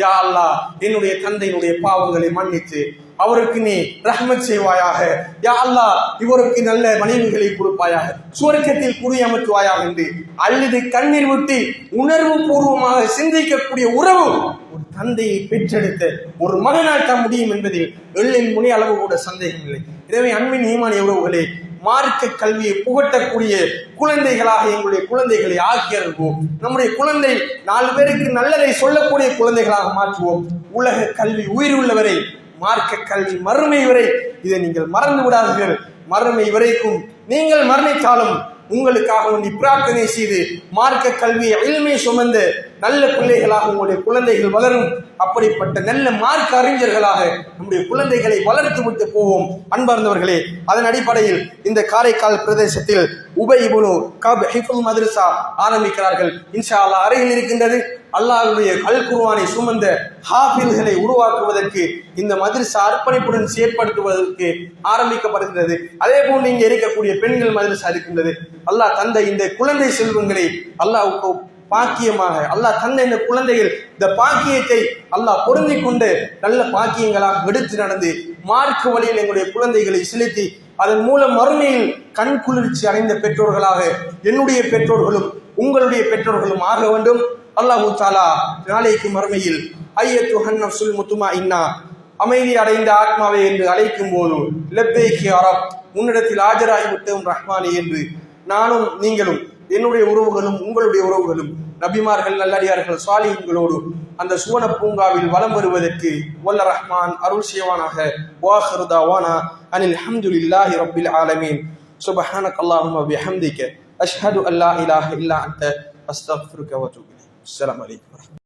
யா அல்லாஹ் என்னுடைய தந்தையினுடைய பாவங்களை மன்னித்து அவருக்கு நீ ரஹ்மத் செய்வாயாக, யா அல்லாஹ் இவருக்கு நல்ல மனைவிகளை கொடுப்பாயாக, சுவர்க்கத்தில் குடியமர்த்துவாயாக என்று அல்லது கண்ணீர் விட்டு உணர்வு பூர்வமாக சிந்திக்கக்கூடிய உறவு ஒரு தந்தையை பெற்றெடுத்த ஒரு மகனால் தான் முடியும் என்பதில் எள்ளின் முனை அளவு கூட சந்தேகம் இல்லை. எனவே அன்பின் ஈமானிய உறவுகளே, மார்க்க கல்வியை புகட்டக்கூடிய குழந்தைகளாக எங்களுடைய குழந்தைகளை ஆக்கியிருப்போம். நம்முடைய குழந்தை 4 பேருக்கு நல்லதை சொல்லக்கூடிய குழந்தைகளாக மாற்றுவோம். உலக கல்வி உயிர் உள்ளவரை, மார்க்க கல்வி மறுமை வரை, இதை நீங்கள் மறந்து விடாதீர்கள். மறுமை வரைக்கும் நீங்கள் மரணித்தாலும் உங்களுக்காக வேண்டி பிரார்த்தனை செய்து மார்க்க கல்வியை இல்மை சுமந்த நல்ல பிள்ளைகளாக உங்களுடைய குழந்தைகள் வளரும். அப்படிப்பட்ட நல்ல மார்க்க அறிஞர்களாக நம்முடைய குழந்தைகளை வளர்த்து விட்டு போவோம். அன்பார்ந்தவர்களே, அதன் அடிப்படையில் இந்த காரைக்கால் பிரதேசத்தில் உபை இப்னு கஅப் ஹிஃபுல் மദ്രஸா ஆரம்பிக்கிறார்கள். இன்ஷா அல்லாஹ் அருகில் இருக்கின்றது. அல்லாஹ்வுடைய அல் குர்ஆனை சுமந்த ஹாஃபில்களை உருவாக்குவதற்கு இந்த மദ്രஸா அர்ப்பணிப்புடன் செயற்படுத்துவதற்கு ஆரம்பிக்கப்படுகிறது. அதே போன்று இங்கே இருக்கக்கூடிய பெண்கள் மദ്രஸா இருக்கின்றது. அல்லாஹ் தந்த இந்த குழந்தை செல்வங்களை அல்லாஹ்வுக்கு பாக்கியமாக அல்லாஹ் தந்த இந்த குழந்தைகள் இந்த பாக்கியத்தை அல்லாஹ் பொருந்தி கொண்டு நல்ல பாக்கியங்களாக எடுத்து நடந்து மார்க்க வழியில் எங்களுடைய குழந்தைகளை செலுத்தி அதன் மூலம் மறுமையில் கண் குளிர்ச்சி அடைந்த பெற்றோர்களாக என்னுடைய பெற்றோர்களும் உங்களுடைய பெற்றோர்களும் ஆக வேண்டும். அல்லாஹ் தஆலா நாளைக்கு மறுமையில் ஐயத்துஹன் நஃப்ஸுல் முத்மஇன்னா அமைதி அடைந்த ஆத்மாவை என்று அழைக்கும் போது லப்பைக் யா ரப், உன்னிடத்தில் ஆஜராகிவிட்டோம் ரஹ்மானே என்று நானும் நீங்களும் என்னுடைய உறவுகளும் உங்களுடைய உறவுகளும் நபிமார்கள் நல்லடியார்கள் சாலிஹீன்களோடு அந்த சுவன பூங்காவில் வலம் வருவதற்கு வல்ல ரஹ்மான் அருள் செய்வானாக. வாஹிரு தஅவானா அனில் ஹம்துலில்லாஹி ரப்பில் ஆலமீன். சுப்ஹானக்கல்லாஹும்ம பிஹம்திக அஷ்ஹது அல்லா இலாஹ இல்லா அன்த அஸ்தக்ஃபிருக வ அத்தூபு இலைக். அஸ்ஸலாமு அலைக்கும்.